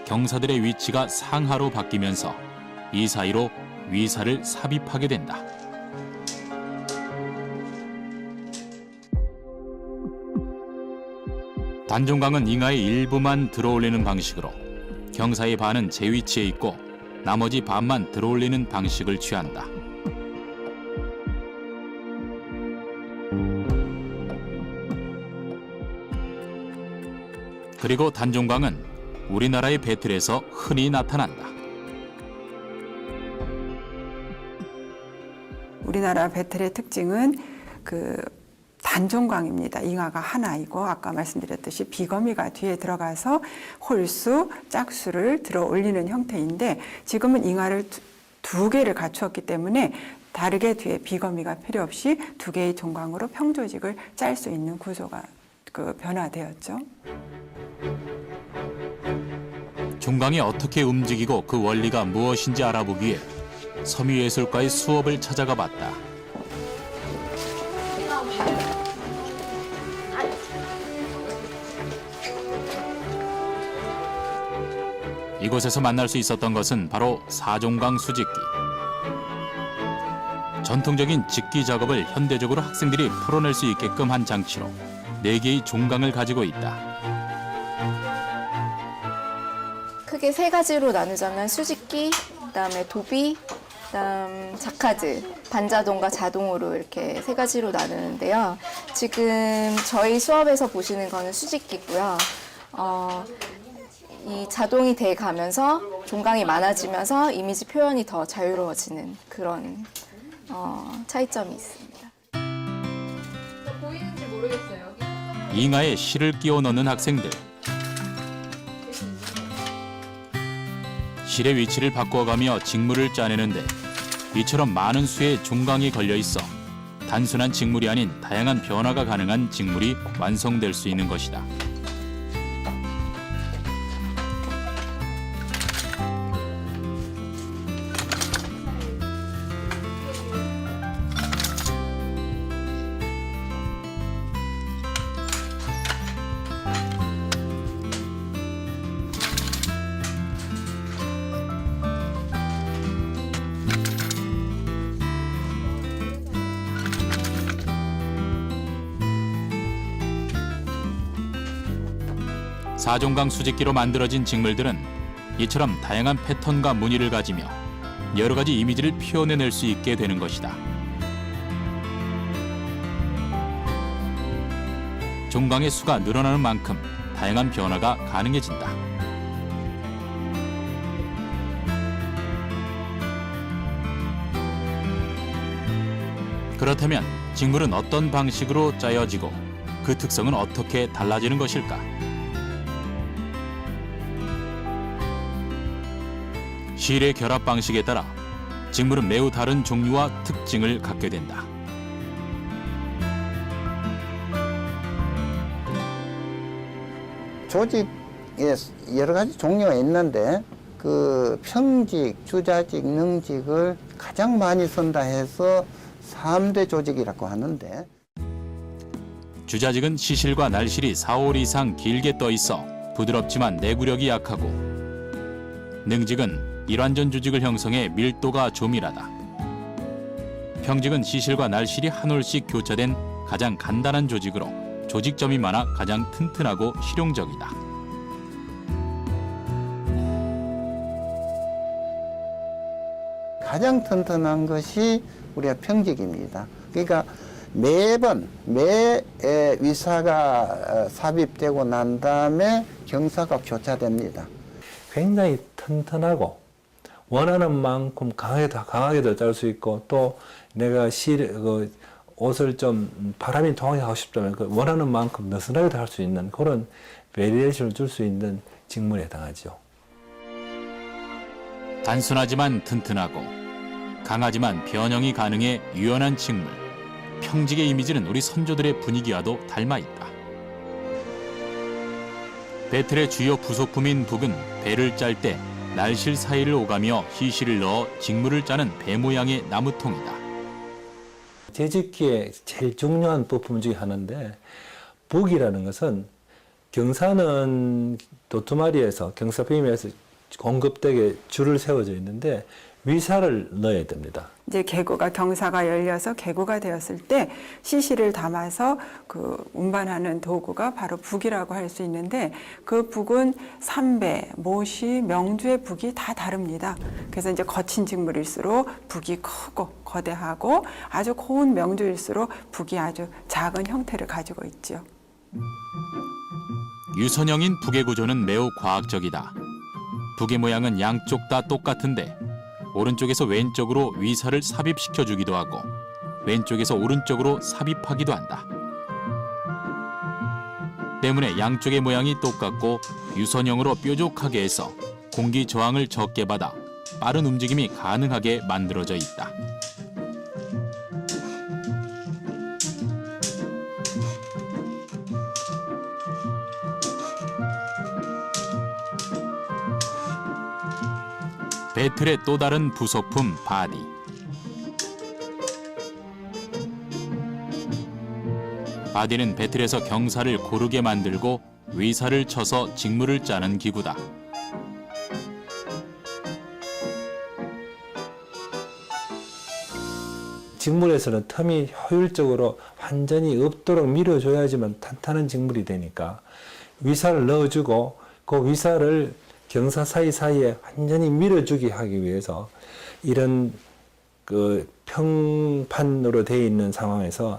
경사들의 위치가 상하로 바뀌면서 이 사이로 위사를 삽입하게 된다. 단종강은 잉하의 일부만 들어올리는 방식으로 경사의 반은 제 위치에 있고 나머지 반만 들어올리는 방식을 취한다. 그리고 단종강은 우리나라의 배틀에서 흔히 나타난다. 우리나라 배틀의 특징은 단종강입니다. 잉하가 하나이고 아까 말씀드렸듯이 비거미가 뒤에 들어가서 홀수, 짝수를 들어 올리는 형태인데 지금은 잉하를 두 개를 갖추었기 때문에 다르게 뒤에 비거미가 필요 없이 두 개의 종강으로 평조직을 짤 수 있는 구조가 변화되었죠. 종강이 어떻게 움직이고 그 원리가 무엇인지 알아보기 위해 섬유예술가의 수업을 찾아가 봤다. 이곳에서 만날 수 있었던 것은 바로 사종강 수직기. 전통적인 직기 작업을 현대적으로 학생들이 풀어낼 수 있게끔 한 장치로 4개의 종강을 가지고 있다. 크게 3가지로 나누자면 수직기, 그다음에 도비, 그다음 자카드, 반자동과 자동으로 이렇게 3가지로 나누는데요. 지금 저희 수업에서 보시는 거는 수직기고요. 이 자동이 돼 가면서 종강이 많아지면서 이미지 표현이 더 자유로워지는 그런 차이점이 있습니다. 보이는지 모르겠어요. 잉하에 실을 끼워 넣는 학생들. 실의 위치를 바꿔가며 직물을 짜내는데 이처럼 많은 수의 종강이 걸려 있어 단순한 직물이 아닌 다양한 변화가 가능한 직물이 완성될 수 있는 것이다. 사종강 수직기로 만들어진 직물들은 이처럼 다양한 패턴과 무늬를 가지며 여러 가지 이미지를 표현해낼 수 있게 되는 것이다. 종강의 수가 늘어나는 만큼 다양한 변화가 가능해진다. 그렇다면 직물은 어떤 방식으로 짜여지고 그 특성은 어떻게 달라지는 것일까? 실의 결합 방식에 따라 직물은 매우 다른 종류와 특징을 갖게 된다. 조직에 여러 가지 종류가 있는데 그 평직, 주자직, 능직을 가장 많이 쓴다 해서 3대 조직이라고 하는데 주자직은 시실과 날실이 4올 이상 길게 떠 있어 부드럽지만 내구력이 약하고 능직은 일완전 조직을 형성해 밀도가 조밀하다. 평직은 시실과 날실이 한 올씩 교차된 가장 간단한 조직으로 조직점이 많아 가장 튼튼하고 실용적이다. 가장 튼튼한 것이 우리가 평직입니다. 그러니까 매번 매 위사가 삽입되고 난 다음에 경사가 교차됩니다. 굉장히 튼튼하고 원하는 만큼 강하게도 짤 수 있고 또 내가 옷을 좀 바람이 통하게 하고 싶다면 그 원하는 만큼 느슨하게도 할 수 있는 그런 베리에이션을 줄 수 있는 직물에 해당하죠. 단순하지만 튼튼하고 강하지만 변형이 가능해 유연한 직물. 평직의 이미지는 우리 선조들의 분위기와도 닮아 있다. 배틀의 주요 부속품인 북은 배를 짤 때 날실 사이를 오가며 시실을 넣어 직물을 짜는 배 모양의 나무통이다. 제집기의 제일 중요한 부품 중에 하나인데, 북이라는 것은 경사는 도토마리에서 경사beam에서 공급되게 줄을 세워져 있는데 위사를 넣어야 됩니다. 이제 계구가 경사가 열려서 계구가 되었을 때 시실을 담아서 그 운반하는 도구가 바로 북이라고 할 수 있는데, 그 북은 삼배, 모시, 명주의 북이 다 다릅니다. 그래서 이제 거친 직물일수록 북이 크고 거대하고, 아주 고운 명주일수록 북이 아주 작은 형태를 가지고 있죠. 유선형인 북의 구조는 매우 과학적이다. 북의 모양은 양쪽 다 똑같은데 오른쪽에서 왼쪽으로 위사를 삽입시켜 주기도 하고 왼쪽에서 오른쪽으로 삽입하기도 한다. 때문에 양쪽의 모양이 똑같고 유선형으로 뾰족하게 해서 공기 저항을 적게 받아 빠른 움직임이 가능하게 만들어져 있다. 배틀의 또 다른 부속품 바디. 바디는 배틀에서 경사를 고르게 만들고 위사를 쳐서 직물을 짜는 기구다. 직물에서는 텀이 효율적으로 완전히 없도록 밀어줘야지만 탄탄한 직물이 되니까 위사를 넣어주고 그 위사를 경사 사이사이에 완전히 밀어주게 하기 위해서 이런 그 평판으로 되어 있는 상황에서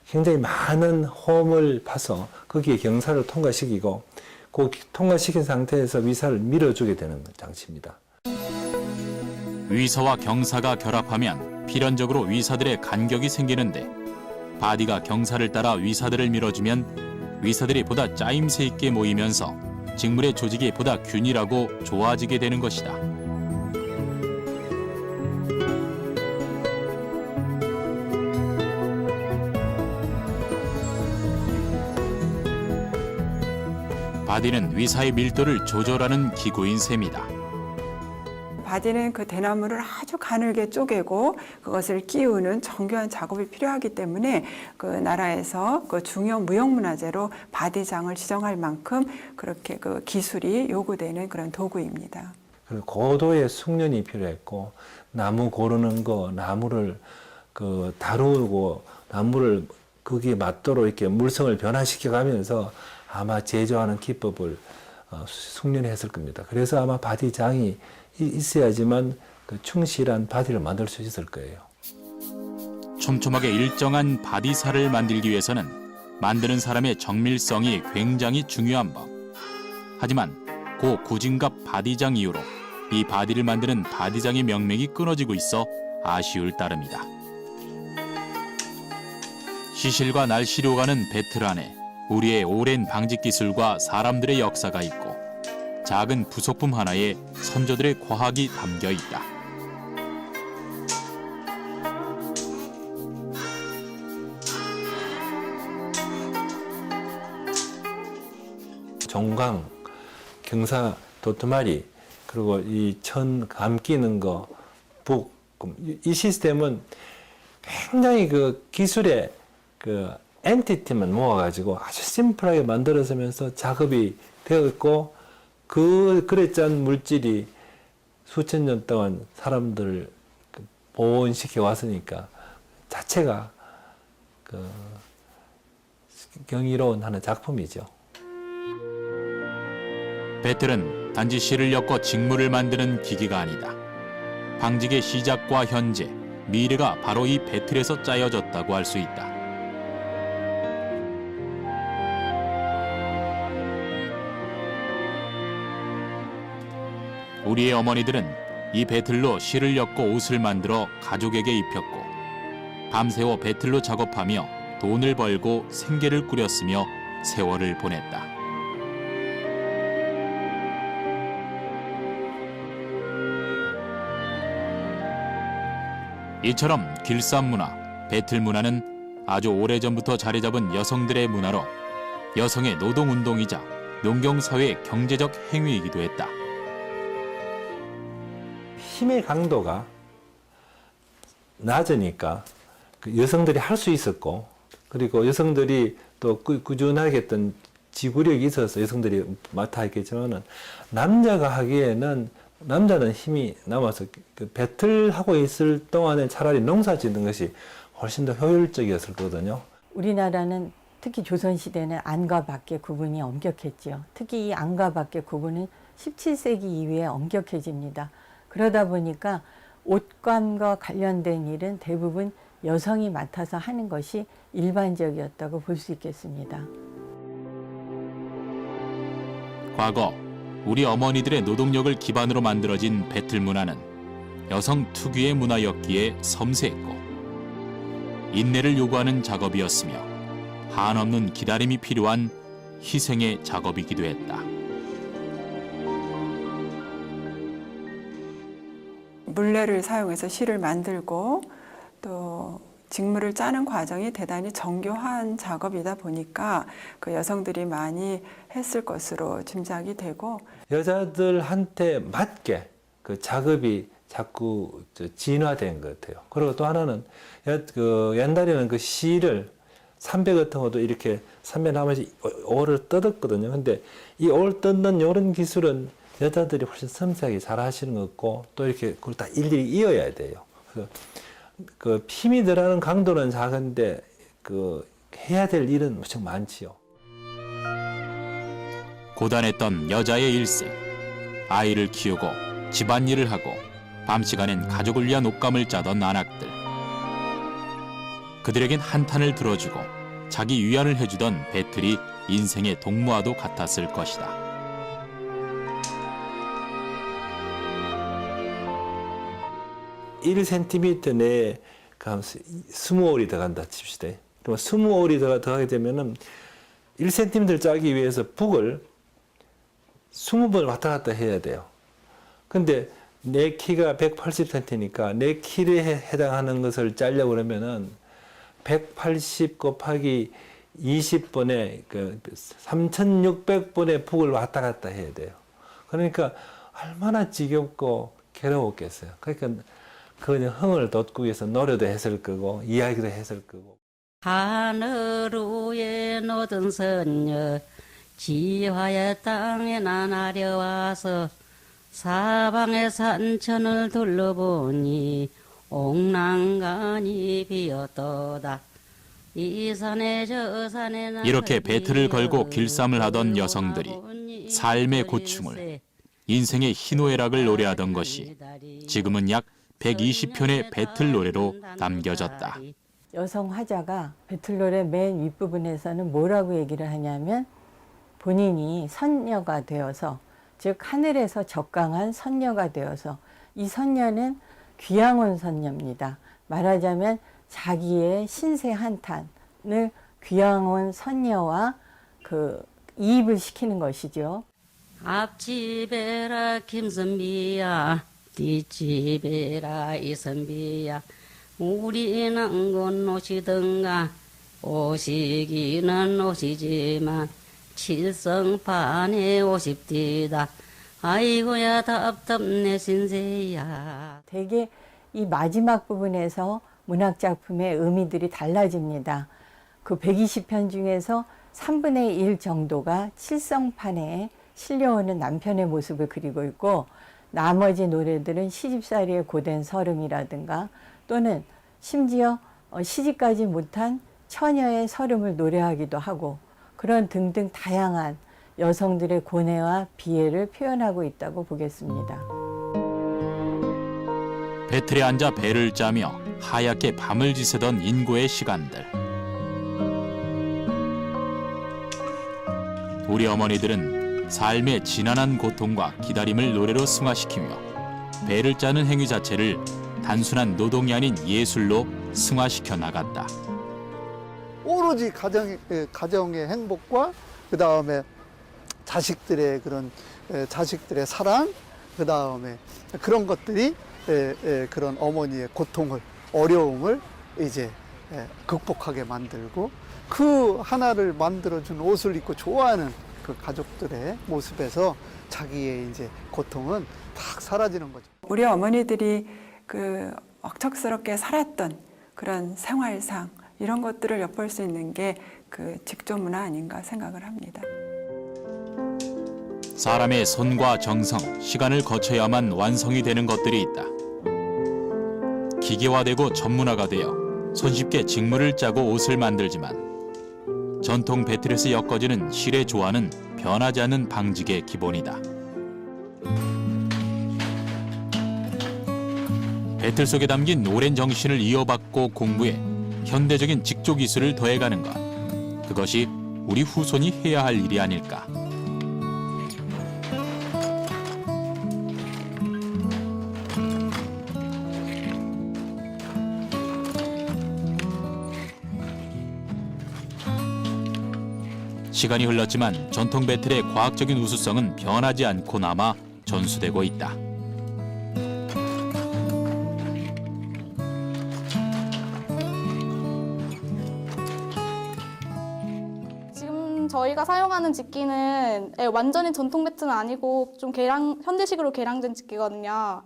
굉장히 많은 홈을 파서 거기에 경사를 통과시키고 그 통과시킨 상태에서 위사를 밀어주게 되는 장치입니다. 위사와 경사가 결합하면 필연적으로 위사들의 간격이 생기는데 바디가 경사를 따라 위사들을 밀어주면 위사들이 보다 짜임새 있게 모이면서 직물의 조직이 보다 균일하고 좋아지게 되는 것이다. 바디는 위사의 밀도를 조절하는 기구인 셈이다. 바디는 그 대나무를 아주 가늘게 쪼개고 그것을 끼우는 정교한 작업이 필요하기 때문에 그 나라에서 그 중요 무형문화재로 바디장을 지정할 만큼 그렇게 그 기술이 요구되는 그런 도구입니다. 그리고 고도의 숙련이 필요했고 나무 고르는 거, 나무를 그 다루고 나무를 거기에 맞도록 이렇게 물성을 변화시켜 가면서 아마 제조하는 기법을 숙련했을 겁니다. 그래서 아마 바디장이 있어야지만 그 충실한 바디를 만들 수 있을 거예요. 촘촘하게 일정한 바디살을 만들기 위해서는 만드는 사람의 정밀성이 굉장히 중요한 법. 하지만 고 구진갑 바디장 이후로 이 바디를 만드는 바디장의 명맥이 끊어지고 있어 아쉬울 따름이다. 시실과 날실이 오가는 배틀 안에 우리의 오랜 방직 기술과 사람들의 역사가 있고 작은 부속품 하나에 선조들의 과학이 담겨 있다. 종강, 경사, 도토마리, 그리고 이 천 감기는 거, 북, 이 시스템은 굉장히 그 기술의 그 엔티티만 모아가지고 아주 심플하게 만들어지면서 작업이 되었고 그래 짠 물질이 수천 년 동안 사람들을 보온시켜 왔으니까 자체가 그 경이로운 하는 작품이죠. 배틀은 단지 실을 엮어 직물을 만드는 기기가 아니다. 방직의 시작과 현재, 미래가 바로 이 배틀에서 짜여졌다고 할 수 있다. 우리의 어머니들은 이 배틀로 실을 엮고 옷을 만들어 가족에게 입혔고 밤새워 배틀로 작업하며 돈을 벌고 생계를 꾸렸으며 세월을 보냈다. 이처럼 길쌈 문화, 배틀 문화는 아주 오래전부터 자리 잡은 여성들의 문화로 여성의 노동운동이자 농경사회의 경제적 행위이기도 했다. 힘의 강도가 낮으니까 그 여성들이 할 수 있었고, 그리고 여성들이 또 꾸준하게 했던 지구력이 있어서 여성들이 맡아 했겠지만은, 남자가 하기에는 남자는 힘이 남아서 그 배틀하고 있을 동안에 차라리 농사 짓는 것이 훨씬 더 효율적이었을 거거든요. 우리나라는 특히 조선시대는 안과 밖의 구분이 엄격했죠. 특히 이 안과 밖의 구분은 17세기 이후에 엄격해집니다. 그러다 보니까 옷감과 관련된 일은 대부분 여성이 맡아서 하는 것이 일반적이었다고 볼 수 있겠습니다. 과거 우리 어머니들의 노동력을 기반으로 만들어진 배틀 문화는 여성 특유의 문화였기에 섬세했고 인내를 요구하는 작업이었으며 한없는 기다림이 필요한 희생의 작업이기도 했다. 물레를 사용해서 실을 만들고 또 직물을 짜는 과정이 대단히 정교한 작업이다 보니까 그 여성들이 많이 했을 것으로 짐작이 되고, 여자들한테 맞게 그 작업이 자꾸 진화된 것 같아요. 그리고 또 하나는 옛날에는 그 실을 삼배 같은 것도 이렇게 삼배 나머지 올을 뜯었거든요. 근데 이 올 뜯는 이런 기술은 여자들이 훨씬 섬세하게 잘 하시는 것 같고, 또 이렇게 그걸 다 일일이 이어야 돼요. 그 힘이 들어가는 강도는 작은데 그 해야 될 일은 무척 많지요. 고단했던 여자의 일생, 아이를 키우고 집안일을 하고 밤 시간엔 가족을 위한 옷감을 짜던 아낙들. 그들에겐 한탄을 들어주고 자기 위안을 해주던 배틀이 인생의 동무와도 같았을 것이다. 1cm 내에 20올이 들어간다 칩시다. 그럼 20올이 들어가게 되면은 1cm 짜기 위해서 북을 20번 왔다 갔다 해야 돼요. 근데 내 키가 180cm니까 내 키에 해당하는 것을 짜려고 그러면은 180 곱하기 20번에 그 3600번의 북을 왔다 갔다 해야 돼요. 그러니까 얼마나 지겹고 괴로웠겠어요. 그러니까 그 흥을 돋기 위해서 노래도 했을 거고 이야기도 했을 거고. 하늘 위에 노던 선녀 지화의 땅에 나나려와서 사방의 산천을 둘러보니 옥랑간이 비었도다. 이 산에 저 산에 이렇게 배틀을 걸고 길쌈을 하던 여성들이 삶의 고충을, 인생의 희노애락을 노래하던 것이 지금은 약 120편의 배틀 노래로 남겨졌다. 여성 화자가 배틀 노래 맨 윗부분에서는 뭐라고 얘기를 하냐면 본인이 선녀가 되어서, 즉 하늘에서 적강한 선녀가 되어서, 이 선녀는 귀양온 선녀입니다. 말하자면 자기의 신세 한탄을 귀양온 선녀와 이입을 시키는 것이죠. 앞집에라 김선비야, 뒷집에라 이선비야, 우리는 곧 오시던가 오시기는 오시지만 칠성판에 오십디다. 아이고야 답답내 신세야. 되게 이 마지막 부분에서 문학작품의 의미들이 달라집니다. 그 120편 중에서 3분의 1 정도가 칠성판에 실려오는 남편의 모습을 그리고 있고, 나머지 노래들은 시집살이의 고된 서름이라든가 또는 심지어 시집가지 못한 처녀의 서름을 노래하기도 하고, 그런 등등 다양한 여성들의 고뇌와 비애를 표현하고 있다고 보겠습니다. 배틀에 앉아 배를 짜며 하얗게 밤을 지새던 인고의 시간들. 우리 어머니들은 삶의 지난한 고통과 기다림을 노래로 승화시키며 배를 짜는 행위 자체를 단순한 노동이 아닌 예술로 승화시켜 나갔다. 오로지 가정의 행복과 그 다음에 자식들의 자식들의 사랑, 그 다음에 그런 것들이 그런 어머니의 고통을, 어려움을 이제 극복하게 만들고, 그 하나를 만들어준 옷을 입고 좋아하는 그 가족들의 모습에서 자기의 이제 고통은 탁 사라지는 거죠. 우리 어머니들이 그 억척스럽게 살았던 그런 생활상 이런 것들을 엿볼 수 있는 게 그 직조 문화 아닌가 생각을 합니다. 사람의 손과 정성, 시간을 거쳐야만 완성이 되는 것들이 있다. 기계화되고 전문화가 되어 손쉽게 직물을 짜고 옷을 만들지만 전통 배틀에서 엮어지는 실의 조화는 변하지 않는 방직의 기본이다. 배틀 속에 담긴 오랜 정신을 이어받고 공부해 현대적인 직조 기술을 더해가는 것. 그것이 우리 후손이 해야 할 일이 아닐까. 시간이 흘렀지만 전통 배틀의 과학적인 우수성은 변하지 않고 남아 전수되고 있다. 지금 저희가 사용하는 직기는 완전히 전통 배틀은 아니고 좀 현대식으로 개량된 직기거든요.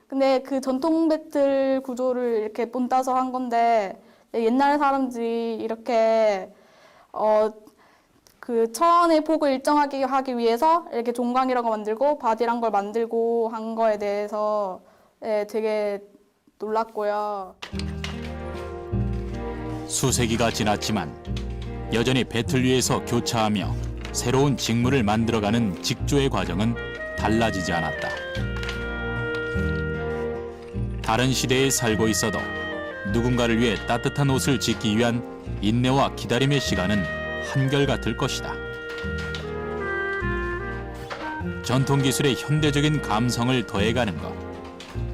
근데 그 전통 배틀 구조를 이렇게 본따서 한 건데 옛날 사람들이 이렇게 그 천의 폭을 일정하게 하기 위해서 이렇게 종강이라는 거 만들고 바디란 걸 만들고 한 거에 대해서 되게 놀랐고요. 수세기가 지났지만 여전히 배틀 위에서 교차하며 새로운 직물을 만들어가는 직조의 과정은 달라지지 않았다. 다른 시대에 살고 있어도 누군가를 위해 따뜻한 옷을 짓기 위한 인내와 기다림의 시간은 한결같을 것이다. 전통 기술의 현대적인 감성을 더해가는 것.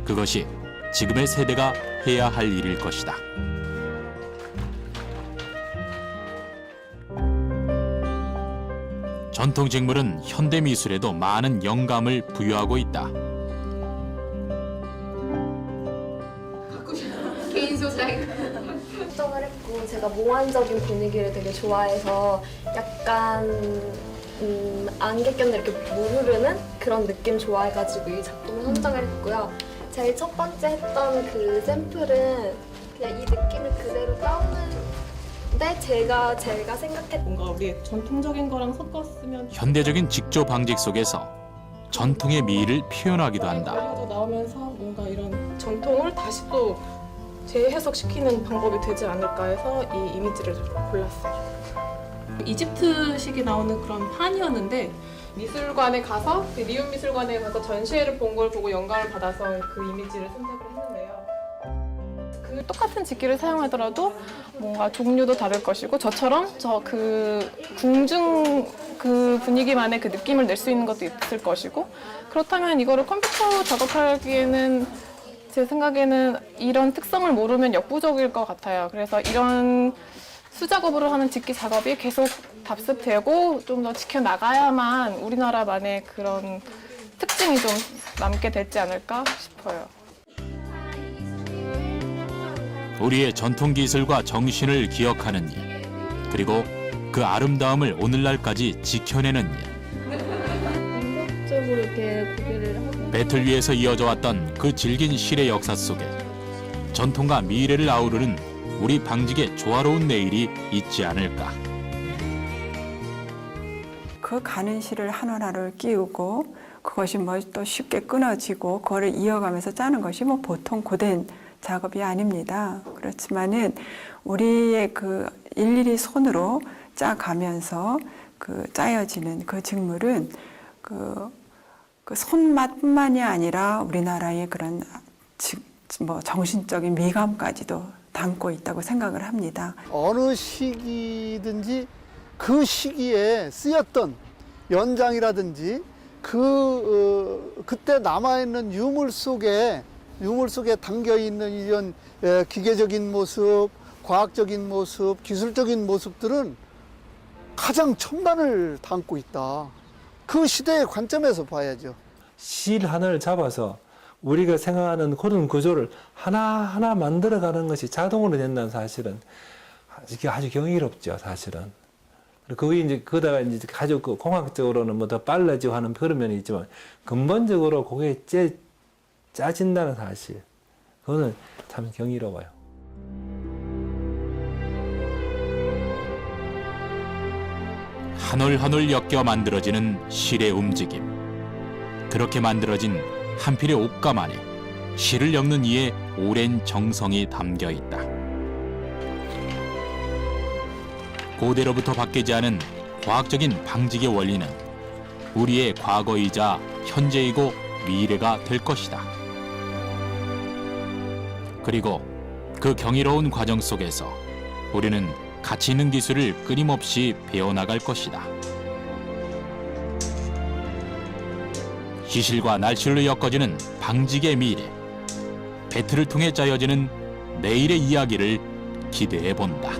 그것이 지금의 세대가 해야 할 일일 것이다. 전통 직물은 현대 미술에도 많은 영감을 부여하고 있다. 개인 소장 설정을 했고 제가 몽환적인 분위기를 되게 좋아해서 약간 안개 꼈는데 이렇게 무르르는 그런 느낌 좋아해가지고 이 작품을 선정을 했고요. 제일 첫 번째 했던 그 샘플은 그냥 이 느낌을 그대로 따오는데 제가 생각했던 뭔가 우리 전통적인 거랑 섞었으면 현대적인 직조 방직 속에서 전통의 미를 표현하기도 한다. 나오면서 뭔가 이런 전통을 다시 또 재해석시키는 방법이 되지 않을까 해서 이 이미지를 골랐어요. 이집트식이 나오는 그런 판이었는데 미술관에 가서 리움 미술관에 가서 전시회를 본 걸 보고 영감을 받아서 그 이미지를 선택을 했는데요. 그 똑같은 직기를 사용하더라도 뭔가 종류도 다를 것이고 저처럼 그 궁중 그 분위기만의 그 느낌을 낼 수 있는 것도 있을 것이고 그렇다면 이거를 컴퓨터 작업하기에는 제 생각에는 이런 특성을 모르면 역부족일 것 같아요. 그래서 이런 수작업으로 하는 직기 작업이 계속 답습되고 좀 더 지켜나가야만 우리나라만의 그런 특징이 좀 남게 되지 않을까 싶어요. 우리의 전통 기술과 정신을 기억하는 일, 그리고 그 아름다움을 오늘날까지 지켜내는 일. 본격적으로 이렇게 고개를 하고 배틀 위에서 이어져 왔던 그 질긴 실의 역사 속에 전통과 미래를 아우르는 우리 방직의 조화로운 내일이 있지 않을까. 그 가는 실을 하나하나를 끼우고 그것이 뭐 또 쉽게 끊어지고 그거를 이어가면서 짜는 것이 뭐 보통 고된 작업이 아닙니다. 그렇지만은 우리의 그 일일이 손으로 짜가면서 그 짜여지는 그 직물은 그 손맛뿐만이 아니라 우리나라의 그런 뭐 정신적인 미감까지도 담고 있다고 생각을 합니다. 어느 시기든지 그 시기에 쓰였던 연장이라든지 그때 남아있는 유물 속에 담겨 있는 이런 기계적인 모습, 과학적인 모습, 기술적인 모습들은 가장 첨단을 담고 있다. 그 시대의 관점에서 봐야죠. 실 하나를 잡아서 우리가 생각하는 그런 구조를 하나하나 만들어가는 것이 자동으로 된다는 사실은 이게 아주 경이롭죠, 사실은. 그게 이제 그다가 이제 아주 그 공학적으로는 뭐 더 빨라지고 하는 그런 면이 있지만 근본적으로 그게 짜진다는 사실, 그거는 참 경이로워요. 한 올 한 올 엮여 만들어지는 실의 움직임. 그렇게 만들어진 한 필의 옷감 안에 실을 엮는 이의 오랜 정성이 담겨 있다. 고대로부터 바뀌지 않은 과학적인 방직의 원리는 우리의 과거이자 현재이고 미래가 될 것이다. 그리고 그 경이로운 과정 속에서 우리는 가치 있는 기술을 끊임없이 배워나갈 것이다. 시실과 날실로 엮어지는 방직의 미래, 배틀을 통해 짜여지는 내일의 이야기를 기대해 본다.